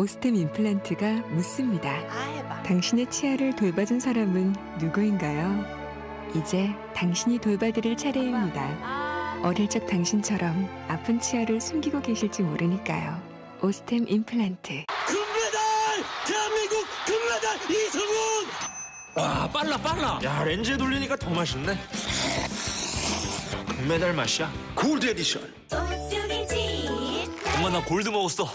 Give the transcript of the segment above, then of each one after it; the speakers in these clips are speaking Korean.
오스템 임플란트가 묻습니다. 해봐. 당신의 치아를 돌봐준 사람은 누구인가요? 이제 당신이 돌봐드릴 차례입니다. 어릴 적 당신처럼 아픈 치아를 숨기고 계실지 모르니까요. 오스템 임플란트. 금메달! 대한민국 금메달 이승훈! 와 빨라 야 렌즈에 돌리니까 더 맛있네. 금메달 맛이야. 골드 에디션. 엄마 나 골드 먹었어.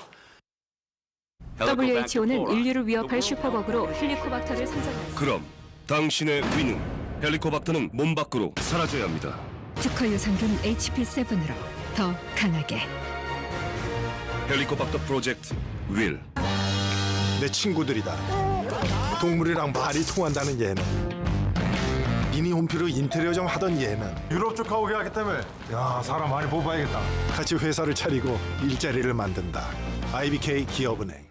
WHO는 인류를 위협할 슈퍼버그로 헬리코박터를 선정했습니다. 그럼 당신의 위능 헬리코박터는 몸 밖으로 사라져야 합니다. 특허 유산균 HP7으로 더 강하게. 헬리코박터 프로젝트 윌. 내 친구들이다. 동물이랑 말이 통한다는 얘는, 미니홈피로 인테리어 좀 하던 얘는 유럽 쪽 가오게 하기 때문에 야 사람 많이 뽑아야겠다. 같이 회사를 차리고 일자리를 만든다. IBK 기업은행.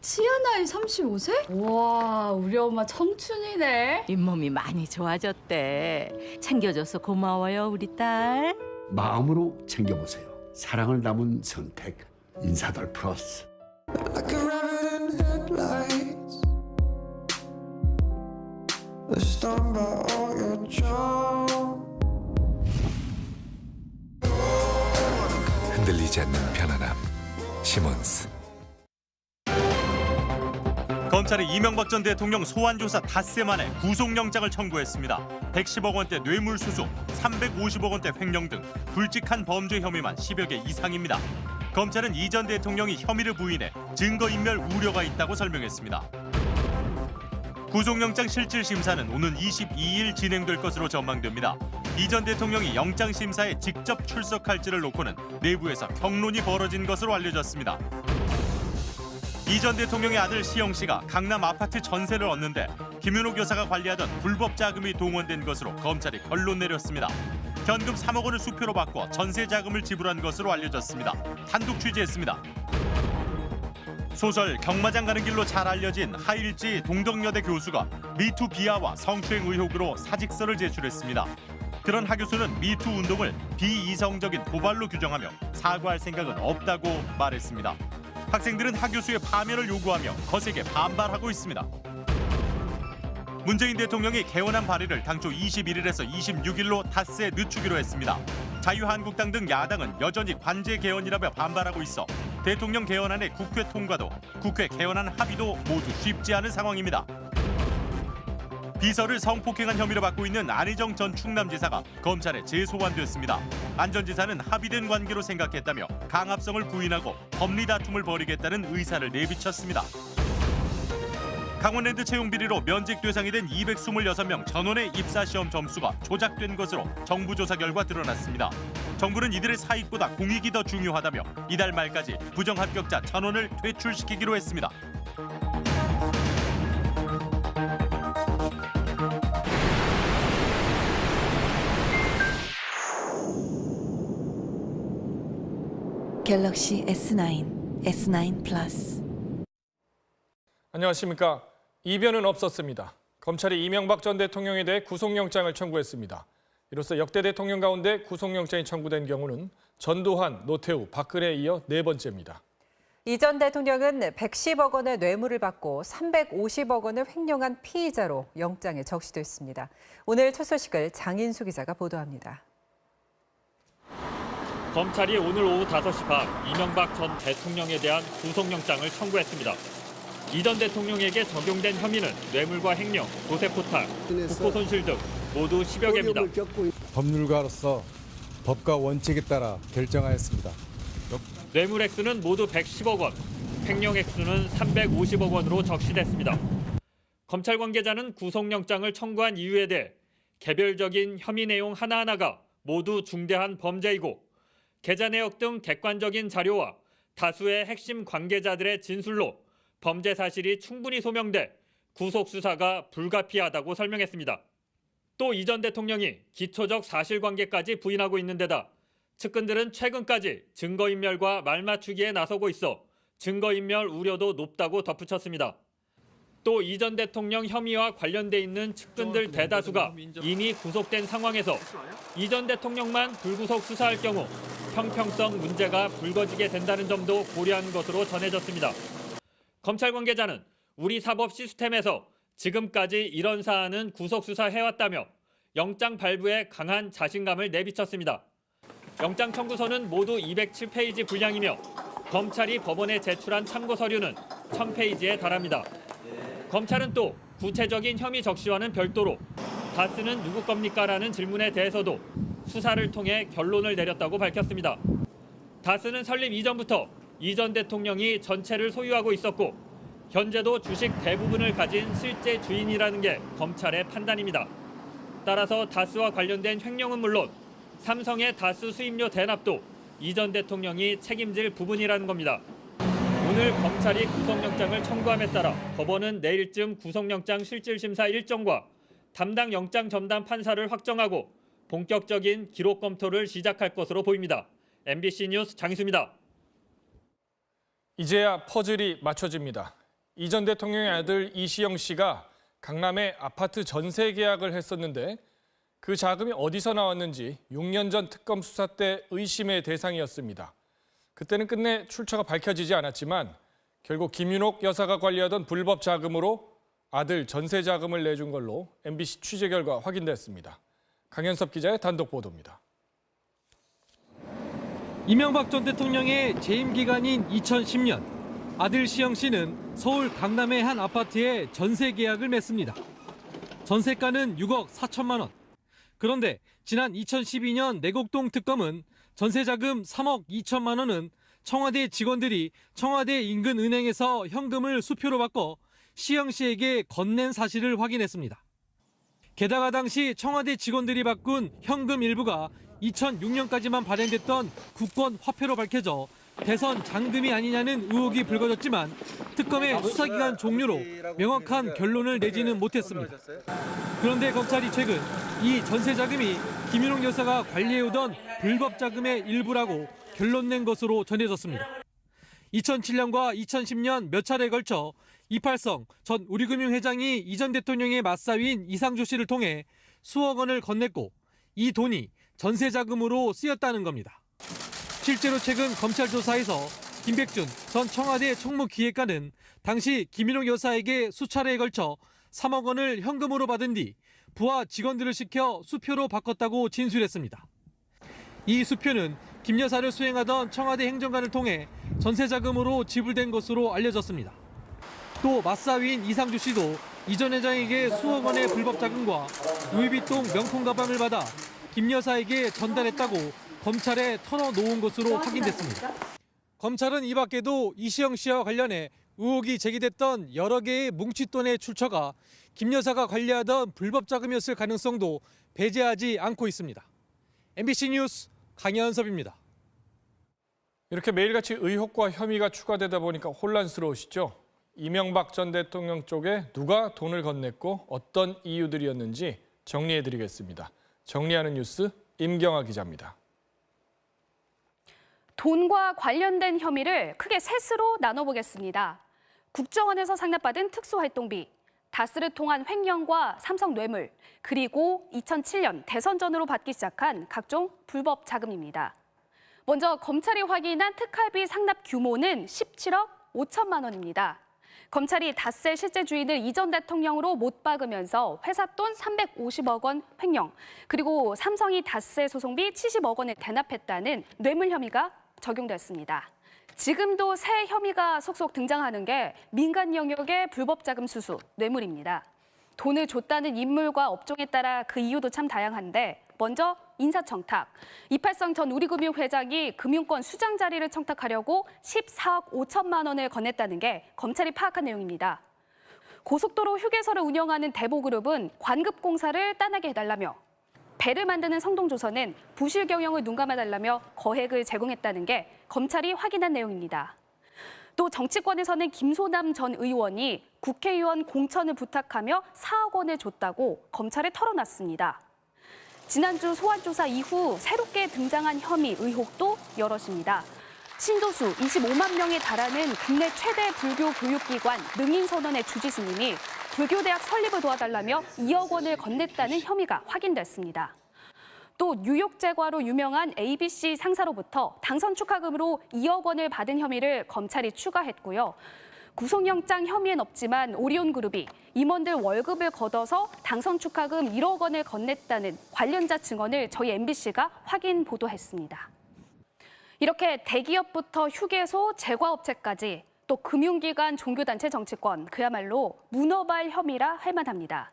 치아 나이 35세? 와, 우리 엄마 청춘이네. 잇몸이 많이 좋아졌대. 챙겨줘서 고마워요, 우리 딸. 마음으로 챙겨보세요. 사랑을 담은 선택. 인사돌 플러스. 흔들리지 않는 편안함. 시몬스. 검찰이 이명박 전 대통령 소환 조사 닷새 만에 구속영장을 청구했습니다. 110억 원대 뇌물수수, 350억 원대 횡령 등 굵직한 범죄 혐의만 10여 개 이상입니다. 검찰은 이 전 대통령이 혐의를 부인해 증거인멸 우려가 있다고 설명했습니다. 구속영장 실질심사는 오는 22일 진행될 것으로 전망됩니다. 이 전 대통령이 영장심사에 직접 출석할지를 놓고는 내부에서 평론이 벌어진 것으로 알려졌습니다. 이 전 대통령의 아들 시영 씨가 강남 아파트 전세를 얻는데 김윤옥 여사가 관리하던 불법 자금이 동원된 것으로 검찰이 결론 내렸습니다. 현금 3억 원을 수표로 바꿔 전세 자금을 지불한 것으로 알려졌습니다. 단독 취재했습니다. 소설 경마장 가는 길로 잘 알려진 하일지 동덕여대 교수가 미투 비하와 성추행 의혹으로 사직서를 제출했습니다. 그런 하 교수는 미투 운동을 비이성적인 고발로 규정하며 사과할 생각은 없다고 말했습니다. 학생들은 하 교수의 파면을 요구하며 거세게 반발하고 있습니다. 문재인 대통령이 개헌안 발의를 당초 21일에서 26일로 닷새 늦추기로 했습니다. 자유한국당 등 야당은 여전히 관제 개헌이라며 반발하고 있어 대통령 개헌안의 국회 통과도 국회 개헌안 합의도 모두 쉽지 않은 상황입니다. 비서를 성폭행한 혐의로 받고 있는 안희정 전 충남지사가 검찰에 재소환됐습니다. 안 전 지사는 합의된 관계로 생각했다며 강압성을 부인하고 법리 다툼을 벌이겠다는 의사를 내비쳤습니다. 강원랜드 채용 비리로 면직 대상이 된 226명 전원의 입사시험 점수가 조작된 것으로 정부 조사 결과 드러났습니다. 정부는 이들의 사익보다 공익이 더 중요하다며 이달 말까지 부정합격자 1,000원을 퇴출시키기로 했습니다. 갤럭시 S9, S9 플러스. 안녕하십니까. 이변은 없었습니다. 검찰이 이명박 전 대통령에 대해 구속영장을 청구했습니다. 이로써 역대 대통령 가운데 구속영장이 청구된 경우는 전두환, 노태우, 박근혜에 이어 네 번째입니다. 이 전 대통령은 110억 원의 뇌물을 받고 350억 원을 횡령한 피의자로 영장에 적시됐습니다. 오늘 첫 소식을 장인수 기자가 보도합니다. 검찰이 오늘 오후 5시 반 이명박 전 대통령에 대한 구속영장을 청구했습니다. 이 전 대통령에게 적용된 혐의는 뇌물과 횡령, 조세포탈, 국고손실 등 모두 10여 개입니다. 법률가로서 법과 원칙에 따라 결정하였습니다. 뇌물 액수는 모두 110억 원, 횡령 액수는 350억 원으로 적시됐습니다. 검찰 관계자는 구속영장을 청구한 이유에 대해 개별적인 혐의 내용 하나하나가 모두 중대한 범죄이고 계좌 내역 등 객관적인 자료와 다수의 핵심 관계자들의 진술로 범죄 사실이 충분히 소명돼 구속 수사가 불가피하다고 설명했습니다. 또 이 전 대통령이 기초적 사실관계까지 부인하고 있는 데다 측근들은 최근까지 증거인멸과 말맞추기에 나서고 있어 증거인멸 우려도 높다고 덧붙였습니다. 또 이 전 대통령 혐의와 관련돼 있는 측근들 대다수가 이미 구속된 상황에서 이 전 대통령만 불구속 수사할 경우 형평성 문제가 불거지게 된다는 점도 고려한 것으로 전해졌습니다. 검찰 관계자는 우리 사법 시스템에서 지금까지 이런 사안은 구속수사해왔다며 영장 발부에 강한 자신감을 내비쳤습니다. 영장 청구서는 모두 207페이지 분량이며 검찰이 법원에 제출한 참고 서류는 1000페이지에 달합니다. 검찰은 또 구체적인 혐의 적시와는 별도로 다스는 누구 겁니까라는 질문에 대해서도 수사를 통해 결론을 내렸다고 밝혔습니다. 다스는 설립 이전부터 이 전 대통령이 전체를 소유하고 있었고 현재도 주식 대부분을 가진 실제 주인이라는 게 검찰의 판단입니다. 따라서 다스와 관련된 횡령은 물론 삼성의 다스 수입료 대납도 이 전 대통령이 책임질 부분이라는 겁니다. 오늘 검찰이 구속영장을 청구함에 따라 법원은 내일쯤 구속영장 실질심사 일정과 담당 영장 전담 판사를 확정하고 본격적인 기록 검토를 시작할 것으로 보입니다. MBC 뉴스 장희수입니다. 이제야 퍼즐이 맞춰집니다. 이 전 대통령의 아들 이시영 씨가 강남에 아파트 전세 계약을 했었는데 그 자금이 어디서 나왔는지 6년 전 특검 수사 때 의심의 대상이었습니다. 그때는 끝내 출처가 밝혀지지 않았지만 결국 김윤옥 여사가 관리하던 불법 자금으로 아들 전세 자금을 내준 걸로 MBC 취재 결과 확인됐습니다. 강현섭 기자의 단독 보도입니다. 이명박 전 대통령의 재임 기간인 2010년 아들 시영 씨는 서울 강남의 한 아파트에 전세 계약을 맺습니다. 전세가는 6억 4천만 원. 그런데 지난 2012년 내곡동 특검은 전세 자금 3억 2천만 원은 청와대 직원들이 청와대 인근 은행에서 현금을 수표로 바꿔 시영 씨에게 건넨 사실을 확인했습니다. 게다가 당시 청와대 직원들이 바꾼 현금 일부가 2006년까지만 발행됐던 국권 화폐로 밝혀져 대선 잔금이 아니냐는 의혹이 불거졌지만 특검의 수사기간 종료로 명확한 결론을 내지는 못했습니다. 그런데 검찰이 최근 이 전세 자금이 김윤옥 여사가 관리해오던 불법 자금의 일부라고 결론 낸 것으로 전해졌습니다. 2007년과 2010년 몇 차례에 걸쳐 이팔성 전 우리금융회장이 이 전 대통령의 맞사위인 이상조 씨를 통해 수억 원을 건넸고 이 돈이 전세 자금으로 쓰였다는 겁니다. 실제로 최근 검찰 조사에서 김백준 전 청와대 총무기획관은 당시 김윤옥 여사에게 수차례에 걸쳐 3억 원을 현금으로 받은 뒤 부하 직원들을 시켜 수표로 바꿨다고 진술했습니다. 이 수표는 김 여사를 수행하던 청와대 행정관을 통해 전세 자금으로 지불된 것으로 알려졌습니다. 또 맞사위인 이상주 씨도 이 전 회장에게 수억 원의 불법 자금과 루이비통 명품 가방을 받아 김 여사에게 전달했다고 검찰에 털어놓은 것으로 확인됐습니다. 검찰은 이 밖에도 이시영 씨와 관련해 의혹이 제기됐던 여러 개의 뭉칫돈의 출처가 김 여사가 관리하던 불법 자금이었을 가능성도 배제하지 않고 있습니다. MBC 뉴스 강현섭입니다. 이렇게 매일같이 의혹과 혐의가 추가되다 보니까 혼란스러우시죠? 이명박 전 대통령 쪽에 누가 돈을 건넸고 어떤 이유들이었는지 정리해드리겠습니다. 정리하는 뉴스 임경아 기자입니다. 돈과 관련된 혐의를 크게 셋으로 나눠보겠습니다. 국정원에서 상납받은 특수활동비, 다스를 통한 횡령과 삼성 뇌물, 그리고 2007년 대선 전으로 받기 시작한 각종 불법 자금입니다. 먼저 검찰이 확인한 특활비 상납 규모는 17억 5천만 원입니다. 검찰이 다스의 실제 주인을 이 전 대통령으로 못 박으면서 회사 돈 350억 원 횡령, 그리고 삼성이 다스의 소송비 70억 원을 대납했다는 뇌물 혐의가 적용됐습니다. 지금도 새 혐의가 속속 등장하는 게 민간 영역의 불법 자금 수수, 뇌물입니다. 돈을 줬다는 인물과 업종에 따라 그 이유도 참 다양한데 먼저 인사청탁. 이팔성 전 우리금융회장이 금융권 수장 자리를 청탁하려고 14억 5천만 원을 건넸다는 게 검찰이 파악한 내용입니다. 고속도로 휴게소를 운영하는 대보그룹은 관급공사를 따내게 해달라며 배를 만드는 성동조선은 부실 경영을 눈감아달라며 거액을 제공했다는 게 검찰이 확인한 내용입니다. 또 정치권에서는 김소남 전 의원이 국회의원 공천을 부탁하며 4억 원을 줬다고 검찰에 털어놨습니다. 지난주 소환조사 이후 새롭게 등장한 혐의 의혹도 여럿입니다. 신도수 25만 명에 달하는 국내 최대 불교 교육기관 능인선원의 주지스님이 불교대학 설립을 도와달라며 2억 원을 건넸다는 혐의가 확인됐습니다. 또 뉴욕 제과로 유명한 ABC 상사로부터 당선 축하금으로 2억 원을 받은 혐의를 검찰이 추가했고요. 구속영장 혐의는 없지만 오리온그룹이 임원들 월급을 걷어서 당선 축하금 1억 원을 건넸다는 관련자 증언을 저희 MBC가 확인 보도했습니다. 이렇게 대기업부터 휴게소, 제과업체까지 또 금융기관, 종교단체, 정치권 그야말로 문어발 혐의라 할 만합니다.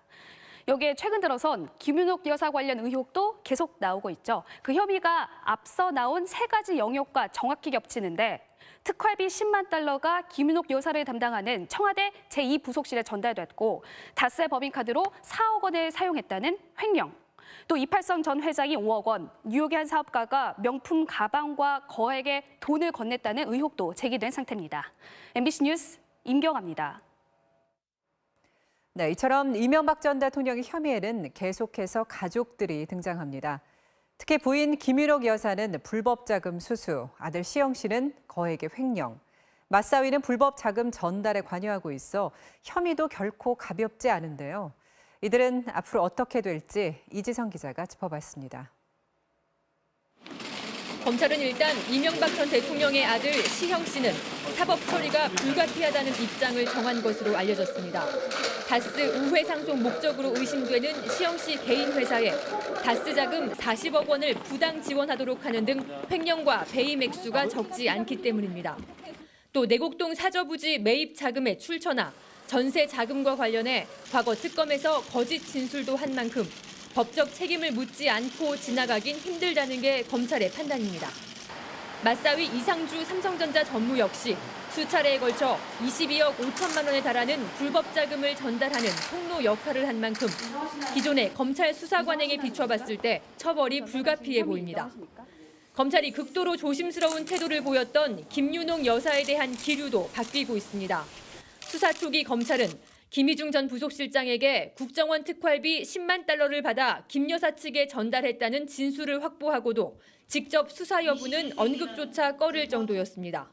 여기에 최근 들어선 김윤옥 여사 관련 의혹도 계속 나오고 있죠. 그 혐의가 앞서 나온 3가지 영역과 정확히 겹치는데 특활비 10만 달러가 김윤옥 여사를 담당하는 청와대 제2부속실에 전달됐고 다스의 법인카드로 4억 원을 사용했다는 횡령. 또 이팔성 전 회장이 5억 원, 뉴욕의 한 사업가가 명품 가방과 거액의 돈을 건넸다는 의혹도 제기된 상태입니다. MBC 뉴스 임경아입니다. 네, 이처럼 이명박 전 대통령의 혐의에는 계속해서 가족들이 등장합니다. 특히 부인 김윤옥 여사는 불법 자금 수수, 아들 시영 씨는 거액의 횡령, 맞사위는 불법 자금 전달에 관여하고 있어 혐의도 결코 가볍지 않은데요. 이들은 앞으로 어떻게 될지 이지성 기자가 짚어봤습니다. 검찰은 일단 이명박 전 대통령의 아들 시형 씨는 사법 처리가 불가피하다는 입장을 정한 것으로 알려졌습니다. 다스 우회 상속 목적으로 의심되는 시형 씨 개인 회사에 다스 자금 40억 원을 부당 지원하도록 하는 등 횡령과 배임 액수가 적지 않기 때문입니다. 또 내곡동 사저부지 매입 자금의 출처나 전세 자금과 관련해 과거 특검에서 거짓 진술도 한 만큼 법적 책임을 묻지 않고 지나가긴 힘들다는 게 검찰의 판단입니다. 맞사위 이상주 삼성전자 전무 역시 수차례에 걸쳐 22억 5천만 원에 달하는 불법 자금을 전달하는 통로 역할을 한 만큼 기존의 검찰 수사관에게 비춰봤을 때 처벌이 불가피해 보입니다. 검찰이 극도로 조심스러운 태도를 보였던 김윤옥 여사에 대한 기류도 바뀌고 있습니다. 수사 초기 검찰은 김희중 전 부속실장에게 국정원 특활비 10만 달러를 받아 김 여사 측에 전달했다는 진술을 확보하고도 직접 수사 여부는 언급조차 꺼릴 정도였습니다.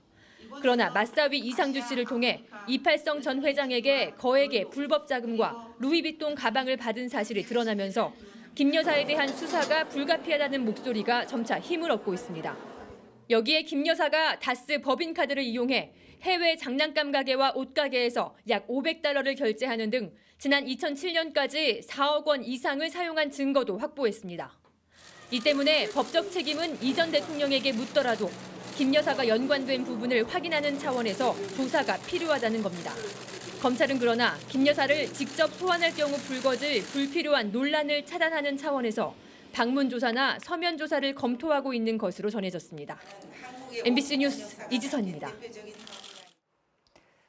그러나 맞사위 이상주 씨를 통해 이팔성 전 회장에게 거액의 불법 자금과 루이비통 가방을 받은 사실이 드러나면서 김 여사에 대한 수사가 불가피하다는 목소리가 점차 힘을 얻고 있습니다. 여기에 김 여사가 다스 법인카드를 이용해 해외 장난감 가게와 옷가게에서 약 500달러를 결제하는 등 지난 2007년까지 4억 원 이상을 사용한 증거도 확보했습니다. 이 때문에 법적 책임은 이 전 대통령에게 묻더라도 김 여사가 연관된 부분을 확인하는 차원에서 조사가 필요하다는 겁니다. 검찰은 그러나 김 여사를 직접 소환할 경우 불거질 불필요한 논란을 차단하는 차원에서 방문 조사나 서면 조사를 검토하고 있는 것으로 전해졌습니다. MBC 뉴스 이지선입니다.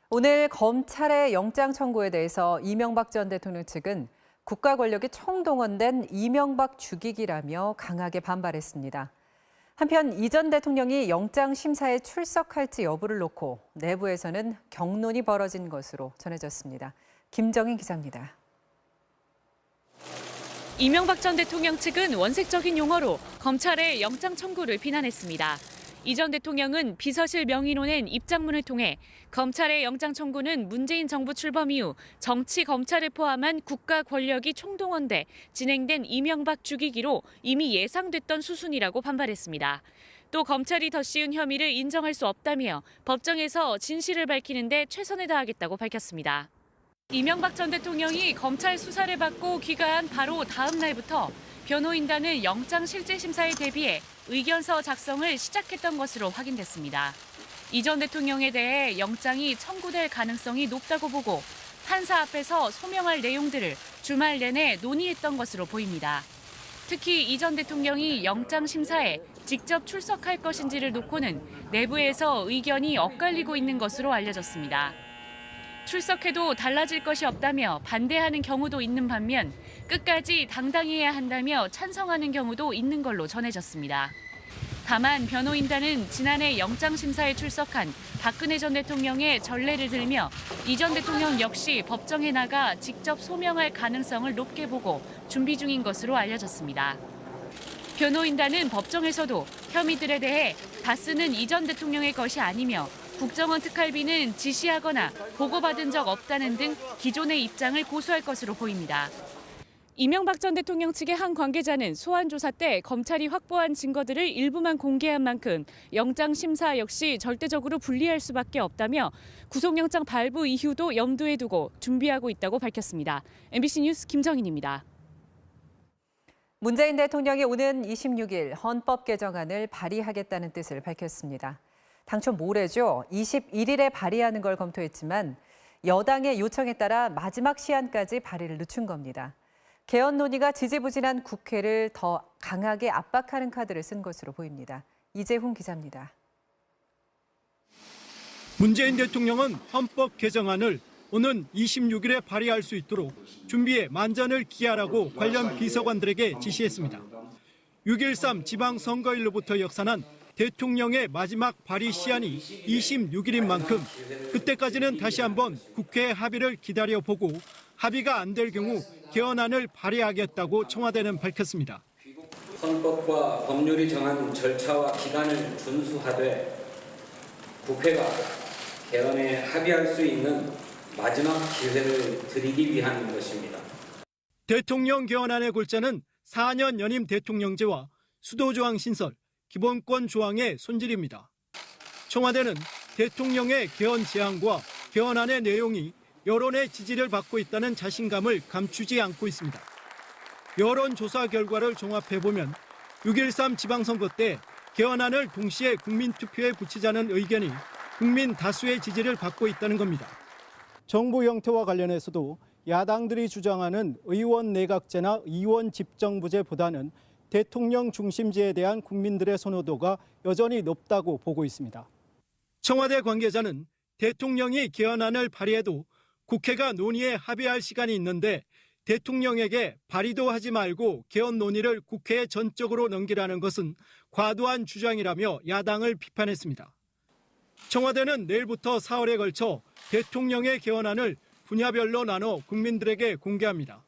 오늘 검찰의 영장 청구에 대해서 이명박 전 대통령 측은 국가 권력이 총동원된 이명박 죽이기라며 강하게 반발했습니다. 한편 이 전 대통령이 영장 심사에 출석할지 여부를 놓고 내부에서는 격론이 벌어진 것으로 전해졌습니다. 김정인 기자입니다. 이명박 전 대통령 측은 원색적인 용어로 검찰의 영장 청구를 비난했습니다. 이 전 대통령은 비서실 명의로 낸 입장문을 통해 검찰의 영장 청구는 문재인 정부 출범 이후 정치 검찰을 포함한 국가 권력이 총동원돼 진행된 이명박 죽이기로 이미 예상됐던 수순이라고 반발했습니다. 또 검찰이 더 씌운 혐의를 인정할 수 없다며 법정에서 진실을 밝히는 데 최선을 다하겠다고 밝혔습니다. 이명박 전 대통령이 검찰 수사를 받고 귀가한 바로 다음 날부터 변호인단은 영장 실질 심사에 대비해 의견서 작성을 시작했던 것으로 확인됐습니다. 이 전 대통령에 대해 영장이 청구될 가능성이 높다고 보고 판사 앞에서 소명할 내용들을 주말 내내 논의했던 것으로 보입니다. 특히 이 전 대통령이 영장 심사에 직접 출석할 것인지를 놓고는 내부에서 의견이 엇갈리고 있는 것으로 알려졌습니다. 출석해도 달라질 것이 없다며 반대하는 경우도 있는 반면 끝까지 당당해야 한다며 찬성하는 경우도 있는 걸로 전해졌습니다. 다만 변호인단은 지난해 영장심사에 출석한 박근혜 전 대통령의 전례를 들며 이 전 대통령 역시 법정에 나가 직접 소명할 가능성을 높게 보고 준비 중인 것으로 알려졌습니다. 변호인단은 법정에서도 혐의들에 대해 다스는 이 전 대통령의 것이 아니며 국정원 특활비는 지시하거나 보고받은 적 없다는 등 기존의 입장을 고수할 것으로 보입니다. 이명박 전 대통령 측의 한 관계자는 소환 조사 때 검찰이 확보한 증거들을 일부만 공개한 만큼 영장 심사 역시 절대적으로 불리할 수밖에 없다며 구속영장 발부 이후도 염두에 두고 준비하고 있다고 밝혔습니다. MBC 뉴스 김정인입니다. 문재인 대통령이 오는 26일 헌법 개정안을 발의하겠다는 뜻을 밝혔습니다. 당초 모레죠. 21일에 발의하는 걸 검토했지만 여당의 요청에 따라 마지막 시한까지 발의를 늦춘 겁니다. 개헌 논의가 지지부진한 국회를 더 강하게 압박하는 카드를 쓴 것으로 보입니다. 이재훈 기자입니다. 문재인 대통령은 헌법 개정안을 오는 26일에 발의할 수 있도록 준비에 만전을 기하라고 관련 비서관들에게 지시했습니다. 6.13 지방선거일로부터 역산한 대통령의 마지막 발의 시한이 26일인 만큼 그때까지는 다시 한번 국회 합의를 기다려보고 합의가 안 될 경우 개헌안을 발의하겠다고 청와대는 밝혔습니다. 헌법과 법률이 정한 절차와 기간을 준수하되 국회가 개헌에 합의할 수 있는 마지막 기회를 드리기 위한 것입니다. 대통령 개헌안의 골자는 4년 연임 대통령제와 수도조항 신설, 기본권 조항의 손질입니다. 청와대는 대통령의 개헌 제안과 개헌안의 내용이 여론의 지지를 받고 있다는 자신감을 감추지 않고 있습니다. 여론조사 결과를 종합해보면 6.13 지방선거 때 개헌안을 동시에 국민투표에 붙이자는 의견이 국민 다수의 지지를 받고 있다는 겁니다. 정부 형태와 관련해서도 야당들이 주장하는 의원 내각제나 의원 집정부제보다는 대통령 중심제에 대한 국민들의 선호도가 여전히 높다고 보고 있습니다. 청와대 관계자는 대통령이 개헌안을 발의해도 국회가 논의에 합의할 시간이 있는데 대통령에게 발의도 하지 말고 개헌 논의를 국회에 전적으로 넘기라는 것은 과도한 주장이라며 야당을 비판했습니다. 청와대는 내일부터 사흘에 걸쳐 대통령의 개헌안을 분야별로 나눠 국민들에게 공개합니다.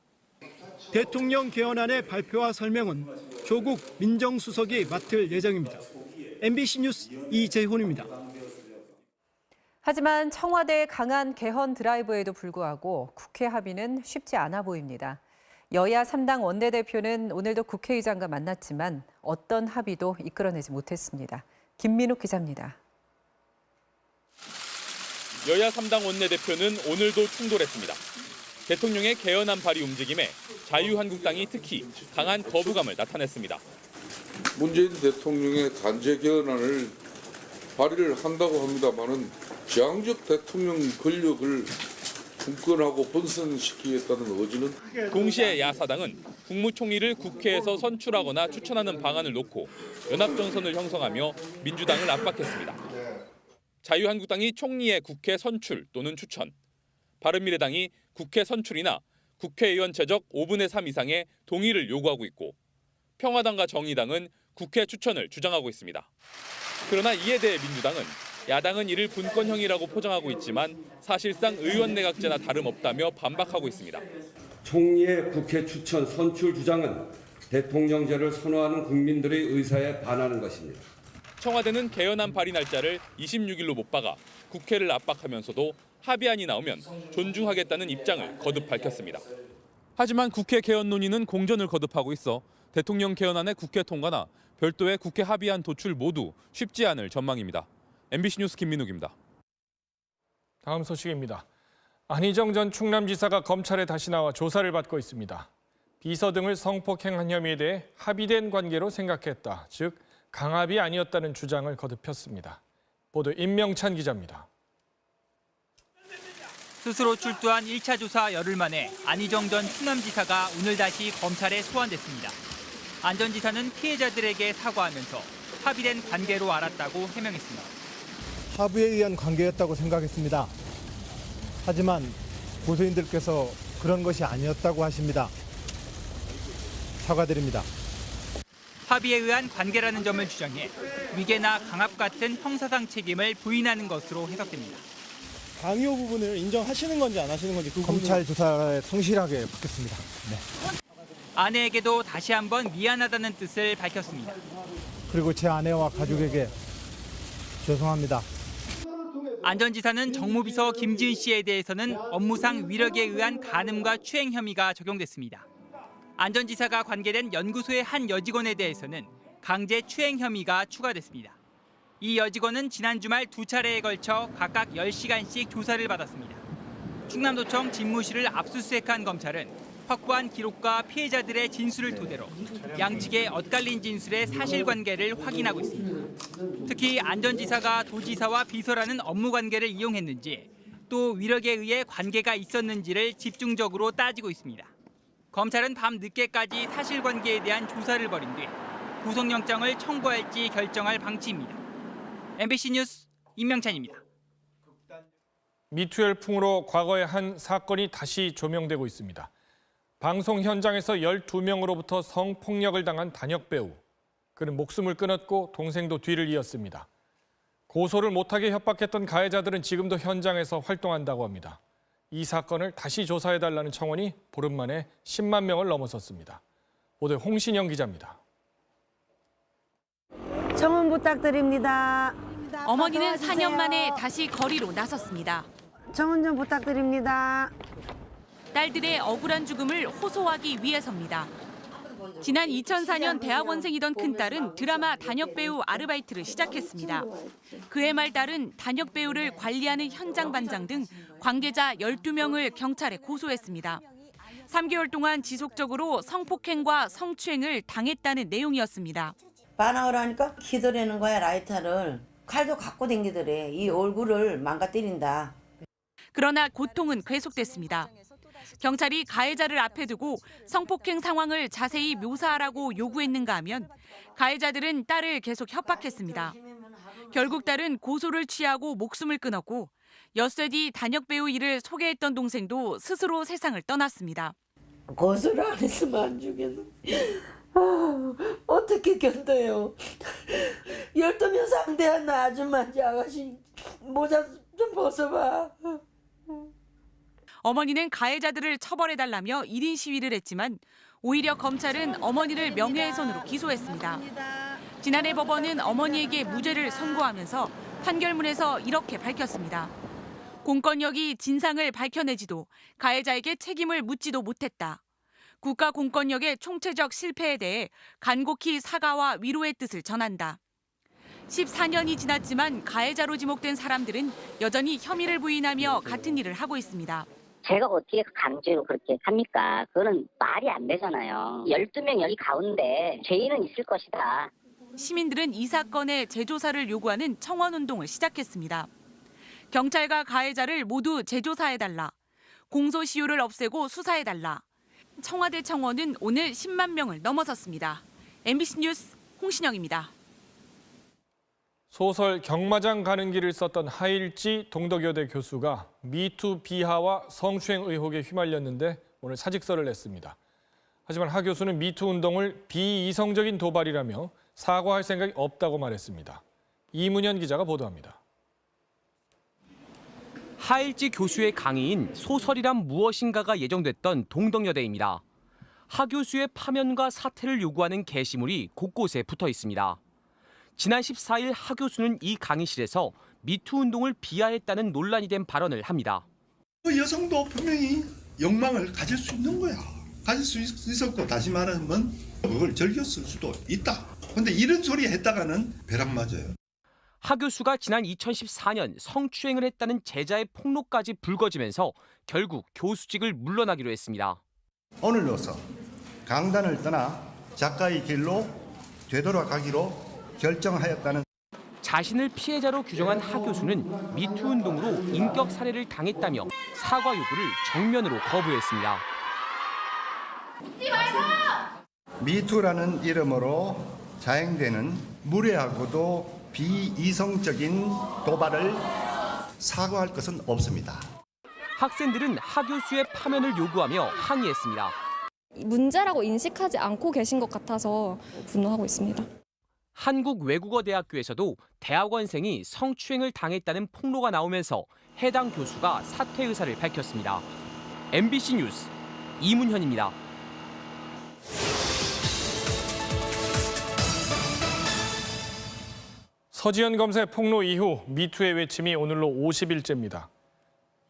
대통령 개헌안의 발표와 설명은 조국 민정수석이 맡을 예정입니다. MBC 뉴스 이재훈입니다. 하지만 청와대의 강한 개헌 드라이브에도 불구하고 국회 합의는 쉽지 않아 보입니다. 여야 3당 원내대표는 오늘도 국회의장과 만났지만 어떤 합의도 이끌어내지 못했습니다. 김민욱 기자입니다. 여야 3당 원내대표는 오늘도 충돌했습니다. 대통령의 개헌안 발의 움직임에 자유한국당이 특히 강한 거부감을 나타냈습니다. 문재인 대통령의 단죄 개헌안을 발의를 한다고 합니다마는 지향적 대통령 권력을 분권하고 분산시키겠다는 의지는 동시에 야사당은 국무총리를 국회에서 선출하거나 추천하는 방안을 놓고 연합전선을 형성하며 민주당을 압박했습니다. 자유한국당이 총리의 국회 선출 또는 추천, 바른미래당이 국회 선출이나 국회의원 최적 5분의 3 이상의 동의를 요구하고 있고 평화당과 정의당은 국회 추천을 주장하고 있습니다. 그러나 이에 대해 민주당은 야당은 이를 분권형이라고 포장하고 있지만 사실상 의원 내각제나 다름없다며 반박하고 있습니다. 총리의 국회 추천 선출 주장은 대통령제를 선호하는 국민들의 의사에 반하는 것입니다. 청와대는 개헌안 발의 날짜를 26일로 못 박아 국회를 압박하면서도 합의안이 나오면 존중하겠다는 입장을 거듭 밝혔습니다. 하지만 국회 개헌 논의는 공전을 거듭하고 있어 대통령 개헌안의 국회 통과나 별도의 국회 합의안 도출 모두 쉽지 않을 전망입니다. MBC 뉴스 김민욱입니다. 다음 소식입니다. 안희정 전 충남지사가 검찰에 다시 나와 조사를 받고 있습니다. 비서 등을 성폭행한 혐의에 대해 합의된 관계로 생각했다. 즉 강압이 아니었다는 주장을 거듭 폈습니다. 보도 임명찬 기자입니다. 스스로 출두한 1차 조사 열흘 만에 안희정 전 충남지사가 오늘 다시 검찰에 소환됐습니다. 안 전 지사는 피해자들에게 사과하면서 합의된 관계로 알았다고 해명했습니다. 합의에 의한 관계였다고 생각했습니다. 하지만 고소인들께서 그런 것이 아니었다고 하십니다. 사과드립니다. 합의에 의한 관계라는 점을 주장해 위계나 강압 같은 형사상 책임을 부인하는 것으로 해석됩니다. 강요 부분을 인정하시는 건지 안 하시는 건지 검찰 조사에 성실하게 받겠습니다. 네. 아내에게도 다시 한번 미안하다는 뜻을 밝혔습니다. 그리고 제 아내와 가족에게 죄송합니다. 안 전 지사는 정무비서 김지은 씨에 대해서는 업무상 위력에 의한 간음과 추행 혐의가 적용됐습니다. 안전지사가 관계된 연구소의 한 여직원에 대해서는 강제 추행 혐의가 추가됐습니다. 이 여직원은 지난 주말 2차례에 걸쳐 각각 10시간씩 조사를 받았습니다. 충남도청 집무실을 압수수색한 검찰은 확보한 기록과 피해자들의 진술을 토대로 양측의 엇갈린 진술의 사실관계를 확인하고 있습니다. 특히 안전지사가 도지사와 비서라는 업무관계를 이용했는지 또 위력에 의해 관계가 있었는지를 집중적으로 따지고 있습니다. 검찰은 밤 늦게까지 사실관계에 대한 조사를 벌인 뒤 구속영장을 청구할지 결정할 방침입니다. MBC 뉴스 임명찬입니다. 미투 열풍으로 과거의 한 사건이 다시 조명되고 있습니다. 방송 현장에서 12명으로부터 성폭력을 당한 단역 배우. 그는 목숨을 끊었고 동생도 뒤를 이었습니다. 고소를 못하게 협박했던 가해자들은 지금도 현장에서 활동한다고 합니다. 이 사건을 다시 조사해달라는 청원이 보름 만에 10만 명을 넘어섰습니다. 보도에 홍신영 기자입니다. 청원 부탁드립니다. 어머니는 4년 만에 다시 거리로 나섰습니다. 청원 좀 부탁드립니다. 딸들의 억울한 죽음을 호소하기 위해서입니다. 지난 2004년 대학원생이던 큰딸은 드라마 단역배우 아르바이트를 시작했습니다. 그해 말 딸은 단역배우를 관리하는 현장 반장 등 관계자 12명을 경찰에 고소했습니다. 3개월 동안 지속적으로 성폭행과 성추행을 당했다는 내용이었습니다. 반항을 하니까 기도라는 거야, 라이터를. 칼도 갖고 댕기더래. 이 얼굴을 망가뜨린다. 그러나 고통은 계속됐습니다. 경찰이 가해자를 앞에 두고 성폭행 상황을 자세히 묘사하라고 요구했는가 하면 가해자들은 딸을 계속 협박했습니다. 결국 딸은 고소를 취하고 목숨을 끊었고 엿새 뒤 단역배우 일을 소개했던 동생도 스스로 세상을 떠났습니다. 고소를 안 했으면 안 죽겠네. 어떻게 견뎌요. 12명 상대한 나 아줌마인지 아가씨 모자 좀 벗어봐. 어머니는 가해자들을 처벌해달라며 1인 시위를 했지만 오히려 검찰은 어머니를 명예훼손으로 기소했습니다. 지난해 법원은 어머니에게 무죄를 선고하면서 판결문에서 이렇게 밝혔습니다. 공권력이 진상을 밝혀내지도 가해자에게 책임을 묻지도 못했다. 국가 공권력의 총체적 실패에 대해 간곡히 사과와 위로의 뜻을 전한다. 14년이 지났지만 가해자로 지목된 사람들은 여전히 혐의를 부인하며 같은 일을 하고 있습니다. 제가 어떻게 강제로 그렇게 합니까? 그거는 말이 안 되잖아요. 12명 여기 가운데 죄인은 있을 것이다. 시민들은 이 사건의 재조사를 요구하는 청원운동을 시작했습니다. 경찰과 가해자를 모두 재조사해달라. 공소시효를 없애고 수사해달라. 청와대 청원은 오늘 10만 명을 넘어섰습니다. MBC 뉴스 홍신영입니다. 소설 경마장 가는 길을 썼던 하일지 동덕여대 교수가 미투 비하와 성추행 의혹에 휘말렸는데 오늘 사직서를 냈습니다. 하지만 하 교수는 미투 운동을 비이성적인 도발이라며 사과할 생각이 없다고 말했습니다. 이문현 기자가 보도합니다. 하일지 교수의 강의인 소설이란 무엇인가가 예정됐던 동덕여대입니다. 하 교수의 파면과 사퇴를 요구하는 게시물이 곳곳에 붙어 있습니다. 지난 14일 하 교수는 이 강의실에서 미투 운동을 비하했다는 논란이 된 발언을 합니다. 여성도 분명히 욕망을 가질 수 있는 거야. 가질 수 있었고 다시 말하면 그걸 즐겼을 수도 있다. 근데 이런 소리 했다가는 벼락 맞아요. 하 교수가 지난 2014년 성추행을 했다는 제자의 폭로까지 불거지면서 결국 교수직을 물러나기로 했습니다. 오늘로서 강단을 떠나 작가의 길로 되돌아가기로 결정하였다는. 자신을 피해자로 규정한 하 교수는 미투 운동으로 인격 살해를 당했다며 사과 요구를 정면으로 거부했습니다. 미투라는 이름으로 자행되는 무례하고도 비이성적인 도발을 사과할 것은 없습니다. 학생들은 하 교수의 파면을 요구하며 항의했습니다. 문제라고 인식하지 않고 계신 것 같아서 분노하고 있습니다. 한국외국어대학교에서도 대학원생이 성추행을 당했다는 폭로가 나오면서 해당 교수가 사퇴 의사를 밝혔습니다. MBC 뉴스 이문현입니다. 서지현 검사의 폭로 이후 미투의 외침이 오늘로 50일째입니다.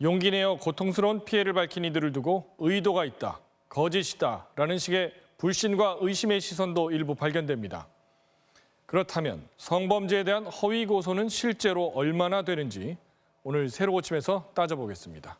용기 내어 고통스러운 피해를 밝힌 이들을 두고 의도가 있다. 거짓이다라는 식의 불신과 의심의 시선도 일부 발견됩니다. 그렇다면 성범죄에 대한 허위 고소는 실제로 얼마나 되는지 오늘 새로 고침에서 따져보겠습니다.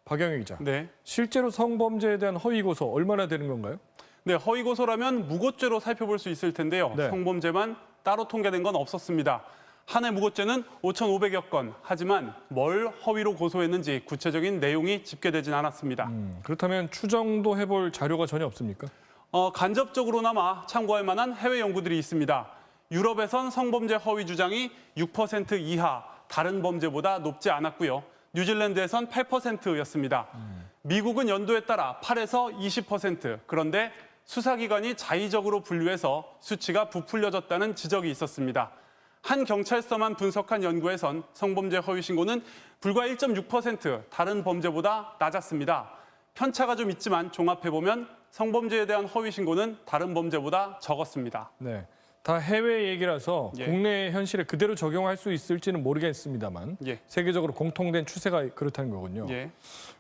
박영희 기자, 네. 실제로 성범죄에 대한 허위 고소 얼마나 되는 건가요? 네, 허위 고소라면 무고죄로 살펴볼 수 있을 텐데요. 네. 성범죄만 따로 통계된 건 없었습니다. 한 해 무고죄는 5,500여 건. 하지만 뭘 허위로 고소했는지 구체적인 내용이 집계되진 않았습니다. 그렇다면 추정도 해볼 자료가 전혀 없습니까? 간접적으로나마 참고할 만한 해외 연구들이 있습니다. 유럽에선 성범죄 허위 주장이 6% 이하, 다른 범죄보다 높지 않았고요. 뉴질랜드에선 8%였습니다. 미국은 연도에 따라 8에서 20%, 그런데 수사기관이 자의적으로 분류해서 수치가 부풀려졌다는 지적이 있었습니다. 한 경찰서만 분석한 연구에선 성범죄 허위 신고는 불과 1.6%, 다른 범죄보다 낮았습니다. 편차가 좀 있지만 종합해보면 성범죄에 대한 허위 신고는 다른 범죄보다 적었습니다. 네, 다 해외 얘기라서 예. 국내 현실에 그대로 적용할 수 있을지는 모르겠습니다만 예. 세계적으로 공통된 추세가 그렇다는 거군요. 예.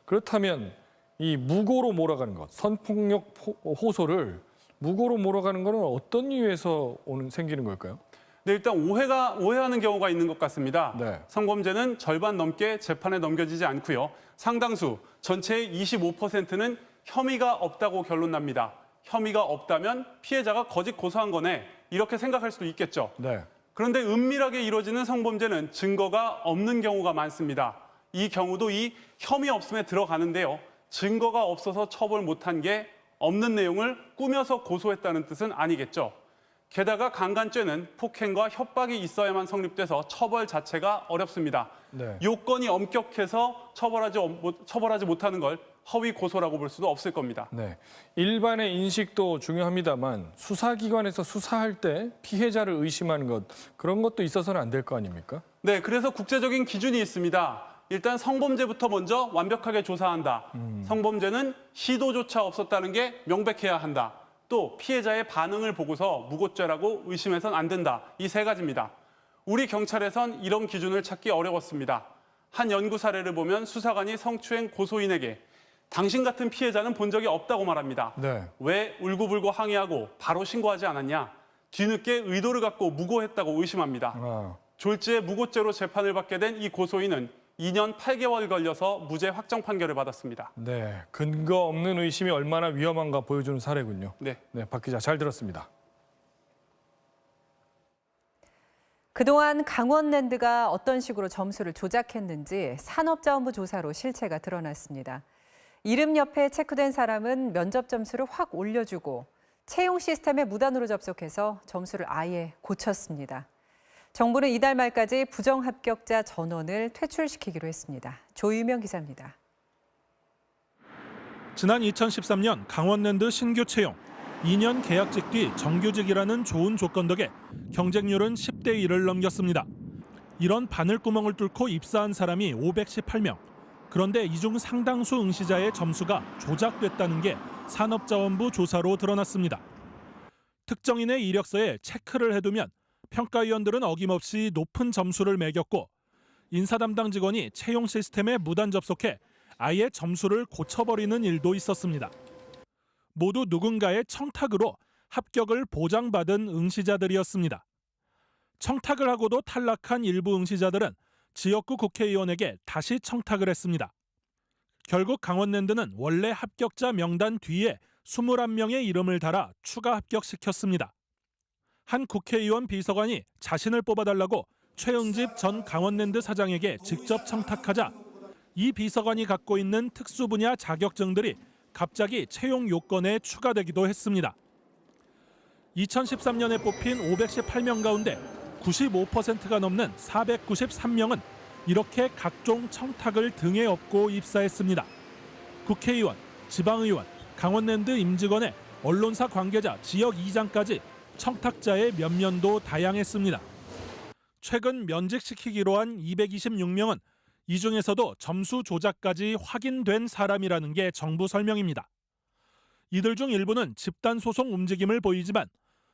그렇다면 이 무고로 몰아가는 것, 성폭력 호소를 무고로 몰아가는 것은 어떤 이유에서 생기는 걸까요? 네, 일단 오해하는 경우가 있는 것 같습니다. 네. 성범죄는 절반 넘게 재판에 넘겨지지 않고요. 상당수, 전체의 25%는 혐의가 없다고 결론납니다. 혐의가 없다면 피해자가 거짓 고소한 거네, 이렇게 생각할 수도 있겠죠. 네. 그런데 은밀하게 이루어지는 성범죄는 증거가 없는 경우가 많습니다. 이 경우도 이 혐의 없음에 들어가는데요. 증거가 없어서 처벌 못한 게 없는 내용을 꾸며서 고소했다는 뜻은 아니겠죠. 게다가 강간죄는 폭행과 협박이 있어야만 성립돼서 처벌 자체가 어렵습니다. 네. 요건이 엄격해서 처벌하지 못하는 걸 허위 고소라고 볼 수도 없을 겁니다. 네, 일반의 인식도 중요합니다만 수사기관에서 수사할 때 피해자를 의심하는 것, 그런 것도 있어서는 안 될 거 아닙니까? 네, 그래서 국제적인 기준이 있습니다. 일단 성범죄부터 먼저 완벽하게 조사한다. 성범죄는 시도조차 없었다는 게 명백해야 한다. 또 피해자의 반응을 보고서 무고죄라고 의심해서는 안 된다. 이 세 가지입니다. 우리 경찰에선 이런 기준을 찾기 어려웠습니다. 한 연구 사례를 보면 수사관이 성추행 고소인에게 당신 같은 피해자는 본 적이 없다고 말합니다. 네. 왜 울고불고 항의하고 바로 신고하지 않았냐? 뒤늦게 의도를 갖고 무고했다고 의심합니다. 졸지에 무고죄로 재판을 받게 된 이 고소인은 2년 8개월 걸려서 무죄 확정 판결을 받았습니다. 네, 근거 없는 의심이 얼마나 위험한가 보여주는 사례군요. 네, 박 기자 잘 들었습니다. 그동안 강원랜드가 어떤 식으로 점수를 조작했는지 산업자원부 조사로 실체가 드러났습니다. 이름 옆에 체크된 사람은 면접 점수를 확 올려주고 채용 시스템에 무단으로 접속해서 점수를 아예 고쳤습니다. 정부는 이달 말까지 부정합격자 전원을 퇴출시키기로 했습니다. 조유명 기자입니다. 지난 2013년 강원랜드 신규 채용, 2년 계약직 뒤 정규직이라는 좋은 조건 덕에 경쟁률은 10대 1을 넘겼습니다. 이런 바늘구멍을 뚫고 입사한 사람이 518명. 그런데 이 중 상당수 응시자의 점수가 조작됐다는 게 산업자원부 조사로 드러났습니다. 특정인의 이력서에 체크를 해두면 평가위원들은 어김없이 높은 점수를 매겼고 인사 담당 직원이 채용 시스템에 무단 접속해 아예 점수를 고쳐버리는 일도 있었습니다. 모두 누군가의 청탁으로 합격을 보장받은 응시자들이었습니다. 청탁을 하고도 탈락한 일부 응시자들은 지역구 국회의원에게 다시 청탁을 했습니다. 결국 강원랜드는 원래 합격자 명단 뒤에 21명의 이름을 달아 추가 합격시켰습니다. 한 국회의원 비서관이 자신을 뽑아달라고 최응집 전 강원랜드 사장에게 직접 청탁하자 이 비서관이 갖고 있는 특수분야 자격증들이 갑자기 채용 요건에 추가되기도 했습니다. 2013년에 뽑힌 518명 가운데 95%가 넘는 493명은 이렇게 각종 청탁을 등에 업고 입사했습니다. 국회의원, 지방의원, 강원랜드 임직원의 언론사 관계자, 지역 이장까지 청탁자의 면면도 다양했습니다. 최근 면직시키기로 한 226명은 이 중에서도 점수 조작까지 확인된 사람이라는 게 정부 설명입니다. 이들 중 일부는 집단 소송 움직임을 보이지만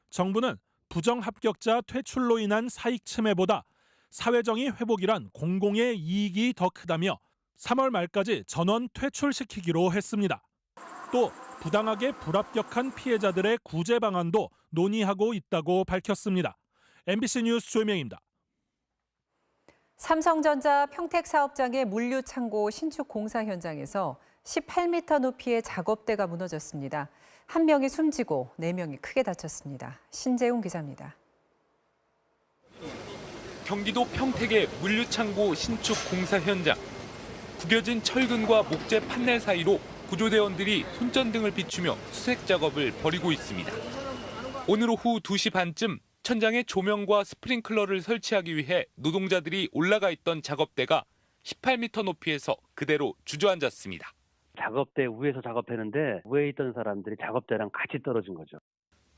정부는 부정합격자 퇴출로 인한 사익 침해보다 사회정의 회복이란 공공의 이익이 더 크다며 3월 말까지 전원 퇴출시키기로 했습니다. 또 부당하게 불합격한 피해자들의 구제 방안도 논의하고 있다고 밝혔습니다. MBC 뉴스 조혜명입니다. 삼성전자 평택 사업장의 물류창고 신축 공사 현장에서 18m 높이의 작업대가 무너졌습니다. 1명이 숨지고 4명이 크게 다쳤습니다. 신재웅 기자입니다. 경기도 평택의 물류창고 신축 공사 현장. 구겨진 철근과 목재 판넬 사이로 구조대원들이 손전등을 비추며 수색 작업을 벌이고 있습니다. 오늘 오후 2시 반쯤 천장에 조명과 스프링클러를 설치하기 위해 노동자들이 올라가 있던 작업대가 18m 높이에서 그대로 주저앉았습니다. 작업대 위에서 작업했는데 위에 있던 사람들이 작업대랑 같이 떨어진 거죠.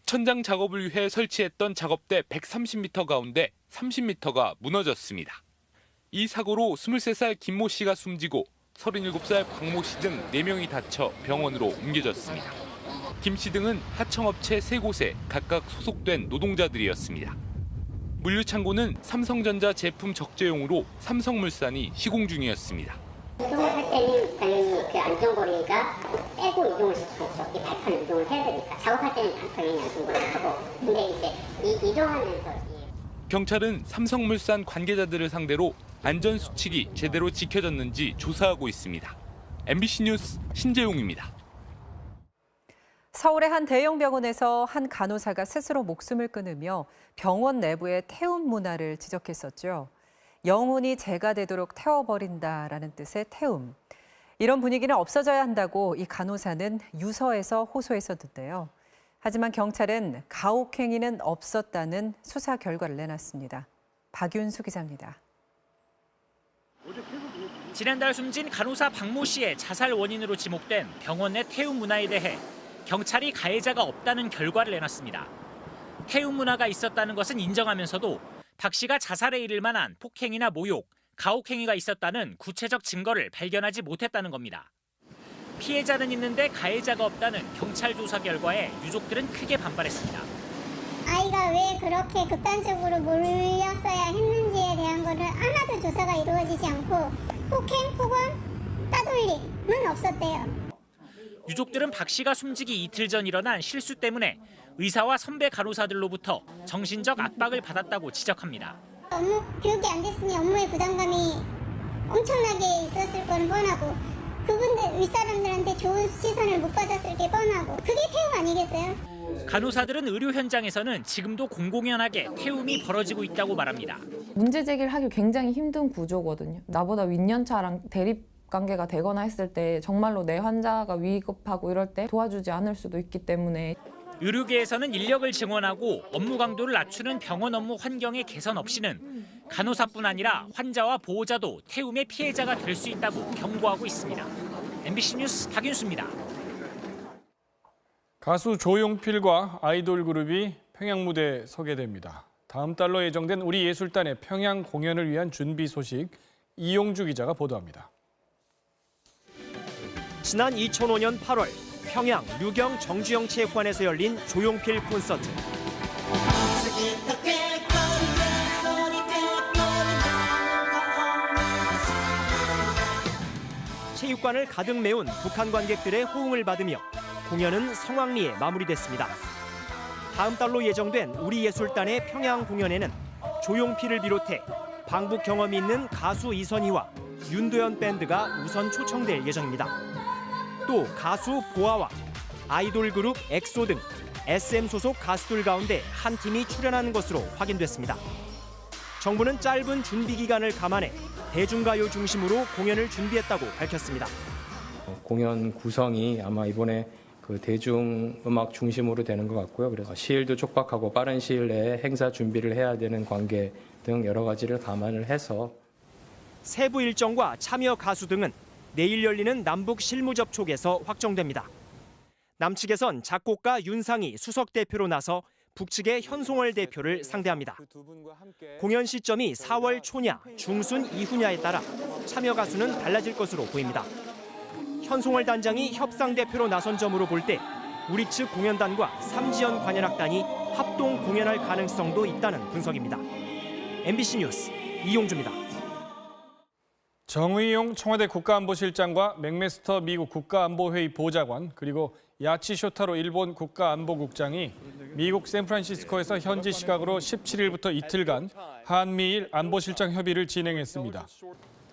천장 작업을 위해 설치했던 작업대 130m 가운데 30m가 무너졌습니다. 이 사고로 23살 김모 씨가 숨지고 37살 광모 씨 등 4명이 다쳐 병원으로 옮겨졌습니다. 김 씨 등은 하청업체 3곳에 각각 소속된 노동자들이었습니다. 물류창고는 삼성전자 제품 적재용으로 삼성물산이 시공 중이었습니다. 이동을 할 때는 당연히 그 안전거리가 빼고 이동을 시켜서 이 발판 이동을 해야 되니까 작업할 때는 당연히 안전거리를 하고 근데 이제 이동하면서 경찰은 삼성물산 관계자들을 상대로 안전수칙이 제대로 지켜졌는지 조사하고 있습니다. MBC 뉴스 신재용입니다. 서울의 한 대형 병원에서 한 간호사가 스스로 목숨을 끊으며 병원 내부의 태움 문화를 지적했었죠. 영혼이 재가 되도록 태워버린다라는 뜻의 태움. 이런 분위기는 없어져야 한다고 이 간호사는 유서에서 호소했었는데요. 하지만 경찰은 가혹행위는 없었다는 수사 결과를 내놨습니다. 박윤수 기자입니다. 지난달 숨진 간호사 박모 씨의 자살 원인으로 지목된 병원 내 태움 문화에 대해 경찰이 가해자가 없다는 결과를 내놨습니다. 태움 문화가 있었다는 것은 인정하면서도 박 씨가 자살에 이를 만한 폭행이나 모욕, 가혹행위가 있었다는 구체적 증거를 발견하지 못했다는 겁니다. 피해자는 있는데 가해자가 없다는 경찰 조사 결과에 유족들은 크게 반발했습니다. 아이가 왜 그렇게 극단적으로 몰렸어야 했는지에 대한 것을 하나도 조사가 이루어지지 않고 폭행, 폭언, 따돌림은 없었대요. 유족들은 박 씨가 숨지기 이틀 전 일어난 실수 때문에 의사와 선배 간호사들로부터 정신적 압박을 받았다고 지적합니다. 업무 교육이 안 됐으니 업무의 부담감이 엄청나게 있었을 건 뻔하고 그분들 윗사람들한테 좋은 시선을 못 받았을 게 뻔하고 그게 태움 아니겠어요? 간호사들은 의료 현장에서는 지금도 공공연하게 태움이 벌어지고 있다고 말합니다. 문제 제기를 하기 굉장히 힘든 구조거든요. 나보다 윗연차랑 대립 관계가 되거나 했을 때 정말로 내 환자가 위급하고 이럴 때 도와주지 않을 수도 있기 때문에 의료계에서는 인력을 증원하고 업무 강도를 낮추는 병원 업무 환경의 개선 없이는 간호사뿐 아니라 환자와 보호자도 태움의 피해자가 될 수 있다고 경고하고 있습니다. MBC 뉴스 박윤수입니다. 가수 조용필과 아이돌 그룹이 평양 무대에 서게 됩니다. 다음 달로 예정된 우리 예술단의 평양 공연을 위한 준비 소식 이용주 기자가 보도합니다. 지난 2005년 8월 평양 류경 정주영 체육관에서 열린 조용필 콘서트. 체육관을 가득 메운 북한 관객들의 호응을 받으며 공연은 성황리에 마무리됐습니다. 다음 달로 예정된 우리 예술단의 평양 공연에는 조용필을 비롯해 방북 경험이 있는 가수 이선희와 윤도현 밴드가 우선 초청될 예정입니다. 또 가수 보아와 아이돌 그룹 엑소 등 SM 소속 가수들 가운데 한 팀이 출연하는 것으로 확인됐습니다. 정부는 짧은 준비 기간을 감안해 대중가요 중심으로 공연을 준비했다고 밝혔습니다. 공연 구성이 아마 이번에 그 대중음악 중심으로 되는 것 같고요. 그래서 시일도 촉박하고 빠른 시일 내에 행사 준비를 해야 되는 관계 등 여러 가지를 감안을 해서 세부 일정과 참여 가수 등은 내일 열리는 남북 실무 접촉에서 확정됩니다. 남측에선 작곡가 윤상이 수석 대표로 나서 북측의 현송월 대표를 상대합니다. 공연 시점이 4월 초냐, 중순 이후냐에 따라 참여 가수는 달라질 것으로 보입니다. 현송월 단장이 협상 대표로 나선 점으로 볼 때 우리 측 공연단과 삼지연 관현악단이 합동 공연할 가능성도 있다는 분석입니다. MBC 뉴스 이용주입니다. 정의용 청와대 국가안보실장과 맥메스터 미국 국가안보회의 보좌관 그리고 야치 쇼타로 일본 국가안보국장이 미국 샌프란시스코에서 현지 시각으로 17일부터 이틀간 한미일 안보실장 협의를 진행했습니다.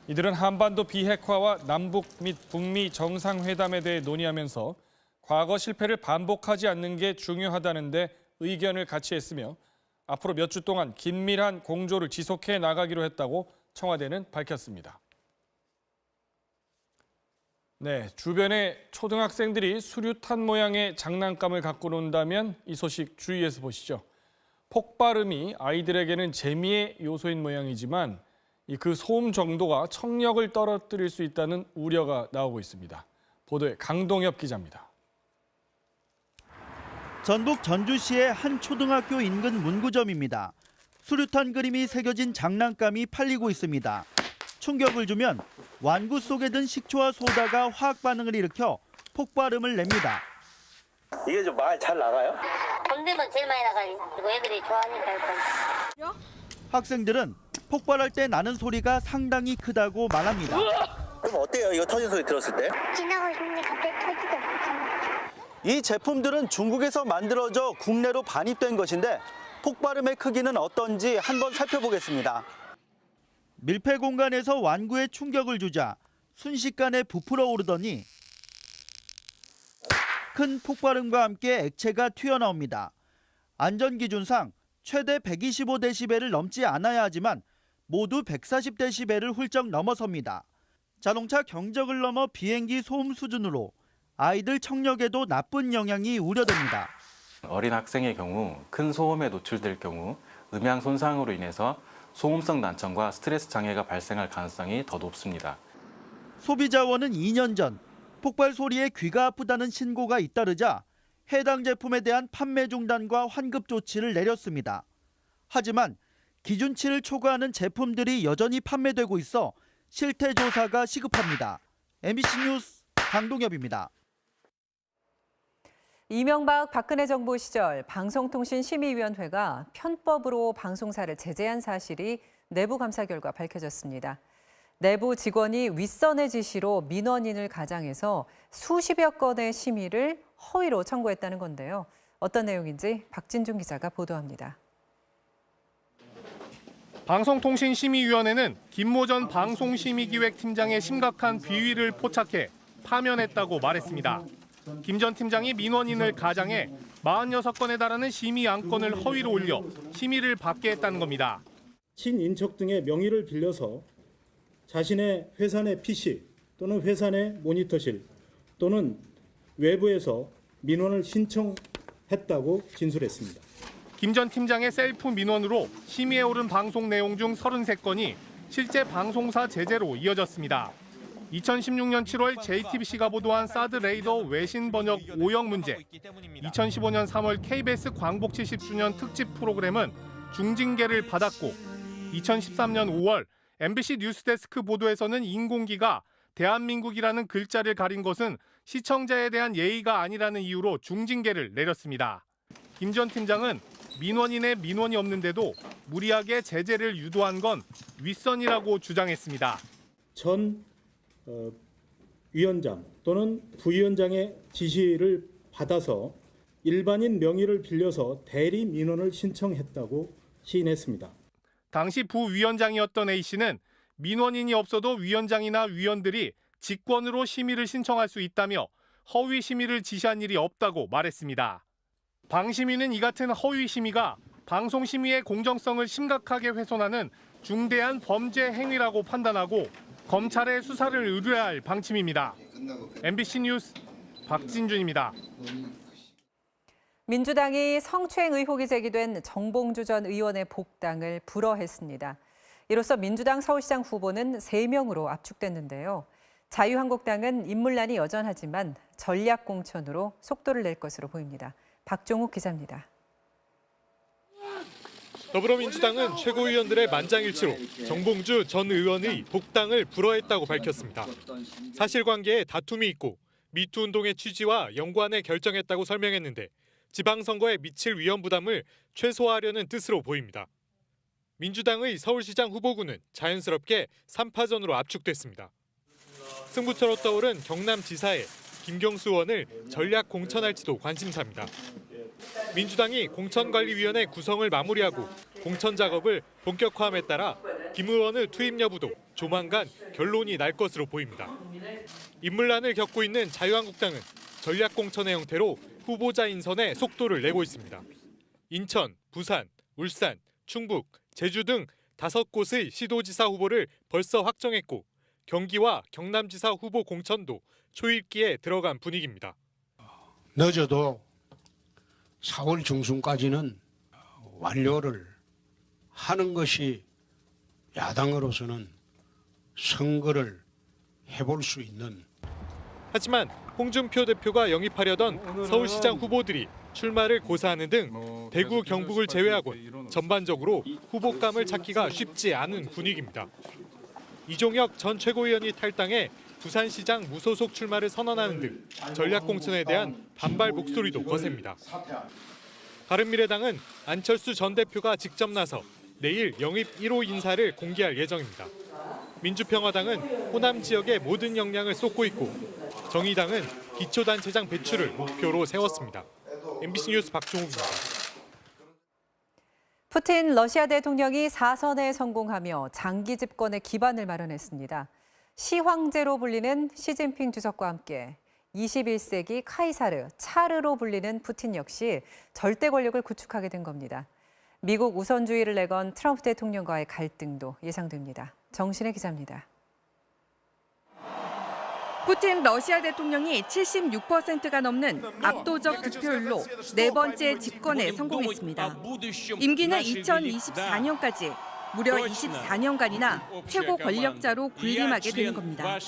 이들은 한반도 비핵화와 남북 및 북미 정상회담에 대해 논의하면서 과거 실패를 반복하지 않는 게 중요하다는 데 의견을 같이 했으며 앞으로 몇 주 동안 긴밀한 공조를 지속해 나가기로 했다고 청와대는 밝혔습니다. 네, 주변에 초등학생들이 수류탄 모양의 장난감을 갖고 논다면 이 소식 주의해서 보시죠. 폭발음이 아이들에게는 재미의 요소인 모양이지만 그 소음 정도가 청력을 떨어뜨릴 수 있다는 우려가 나오고 있습니다. 보도에 강동엽 기자입니다. 전북 전주시의 한 초등학교 인근 문구점입니다. 수류탄 그림이 새겨진 장난감이 팔리고 있습니다. 충격을 주면 완구 속에 든 식초와 소다가 화학 반응을 일으켜 폭발음을 냅니다. 이게 좀 말 잘 나가요? 봄되면 제일 많이 나가고 애들이 좋아하니까. 학생들은 폭발할 때 나는 소리가 상당히 크다고 말합니다. 그럼 어때요? 이거 터진 소리 들었을 때? 지나고 있는데 갑자기 터지도 못합니다. 이 제품들은 중국에서 만들어져 국내로 반입된 것인데 폭발음의 크기는 어떤지 한번 살펴보겠습니다. 밀폐 공간에서 완구에 충격을 주자 순식간에 부풀어 오르더니 큰 폭발음과 함께 액체가 튀어나옵니다. 안전기준상 최대 125데시벨을 넘지 않아야 하지만 모두 140데시벨을 훌쩍 넘어섭니다. 자동차 경적을 넘어 비행기 소음 수준으로 아이들 청력에도 나쁜 영향이 우려됩니다. 어린 학생의 경우 큰 소음에 노출될 경우 음향 손상으로 인해서 소음성 난청과 스트레스 장애가 발생할 가능성이 더 높습니다. 소비자원은 2년 전 폭발 소리에 귀가 아프다는 신고가 잇따르자 해당 제품에 대한 판매 중단과 환급 조치를 내렸습니다. 하지만 기준치를 초과하는 제품들이 여전히 판매되고 있어 실태 조사가 시급합니다. MBC 뉴스 강동엽입니다. 이명박 박근혜 정부 시절 방송통신심의위원회가 편법으로 방송사를 제재한 사실이 내부 감사 결과 밝혀졌습니다. 내부 직원이 윗선의 지시로 민원인을 가장해서 수십여 건의 심의를 허위로 청구했다는 건데요. 어떤 내용인지 박진중 기자가 보도합니다. 방송통신심의위원회는 김모 전 방송심의기획팀장의 심각한 비위를 포착해 파면했다고 말했습니다. 김 전 팀장이 민원인을 가장해 46건에 달하는 심의 안건을 허위로 올려 심의를 받게 했다는 겁니다. 친인척 등의 명의를 빌려서 자신의 회사 내 PC 또는 회사 내 모니터실 또는 외부에서 민원을 신청했다고 진술했습니다. 김 전 팀장의 셀프 민원으로 심의에 오른 방송 내용 중 33건이 실제 방송사 제재로 이어졌습니다. 2016년 7월 JTBC가 보도한 사드 레이더 외신 번역 오형 문제, 2015년 3월 KBS 광복 70주년 특집 프로그램은 중징계를 받았고 2013년 5월 MBC 뉴스데스크 보도에서는 인공기가 대한민국이라는 글자를 가린 것은 시청자에 대한 예의가 아니라는 이유로 중징계를 내렸습니다. 김 전 팀장은 민원인의 민원이 없는데도 무리하게 제재를 유도한 건 윗선이라고 주장했습니다. 전 위원장 또는 부위원장의 지시를 받아서 일반인 명의를 빌려서 대리 민원을 신청했다고 시인했습니다. 당시 부위원장이었던 A씨는 민원인이 없어도 위원장이나 위원들이 직권으로 심의를 신청할 수 있다며 허위 심의를 지시한 일이 없다고 말했습니다. 방심위는 이 같은 허위 심의가 방송 심의의 공정성을 심각하게 훼손하는 중대한 범죄 행위라고 판단하고 검찰의 수사를 의뢰할 방침입니다. MBC 뉴스 박진준입니다. 민주당이 성추행 의혹이 제기된 정봉주 전 의원의 복당을 불허했습니다. 이로써 민주당 서울시장 후보는 3명으로 압축됐는데요. 자유한국당은 인물난이 여전하지만 전략 공천으로 속도를 낼 것으로 보입니다. 박종욱 기자입니다. 더불어민주당은 최고위원들의 만장일치로 정봉주 전 의원의 복당을 불허했다고 밝혔습니다. 사실관계에 다툼이 있고 미투 운동의 취지와 연관해 결정했다고 설명했는데 지방선거에 미칠 위험 부담을 최소화하려는 뜻으로 보입니다. 민주당의 서울시장 후보군은 자연스럽게 3파전으로 압축됐습니다. 승부처로 떠오른 경남지사에 김경수 의원을 전략 공천할지도 관심사입니다. 민주당이 공천관리위원회 구성을 마무리하고 공천 작업을 본격화함에 따라 김 의원의 투입 여부도 조만간 결론이 날 것으로 보입니다. 인물난을 겪고 있는 자유한국당은 전략 공천의 형태로 후보자 인선에 속도를 내고 있습니다. 인천, 부산, 울산, 충북, 제주 등 5곳의 시도지사 후보를 벌써 확정했고 경기와 경남지사 후보 공천도 초읽기에 들어간 분위기입니다. 늦어도 4월 중순까지는 완료를 하는 것이 야당으로서는 선거를 해볼 수 있는. 하지만 홍준표 대표가 영입하려던 서울시장 후보들이 출마를 고사하는 등 대구, 경북을 제외하곤 전반적으로 후보감을 찾기가 쉽지 않은 분위기입니다. 이종혁 전 최고위원이 탈당해 부산시장 무소속 출마를 선언하는 등 전략 공천에 대한 반발 목소리도 거셉니다. 바른미래당은 안철수 전 대표가 직접 나서 내일 영입 1호 인사를 공개할 예정입니다. 민주평화당은 호남 지역에 모든 역량을 쏟고 있고 정의당은 기초단체장 배출을 목표로 세웠습니다. MBC 뉴스 박종욱입니다. 푸틴 러시아 대통령이 4선에 성공하며 장기 집권의 기반을 마련했습니다. 시황제로 불리는 시진핑 주석과 함께 21세기 카이사르, 차르로 불리는 푸틴 역시 절대 권력을 구축하게 된 겁니다. 미국 우선주의를 내건 트럼프 대통령과의 갈등도 예상됩니다. 정신의 기자입니다. 푸틴 러시아 대통령이 76%가 넘는 압도적 득표율로 네 번째 집권에 성공했습니다. 임기는 2024년까지 무려 24년간이나 최고 권력자로 군림하게 되는 겁니다.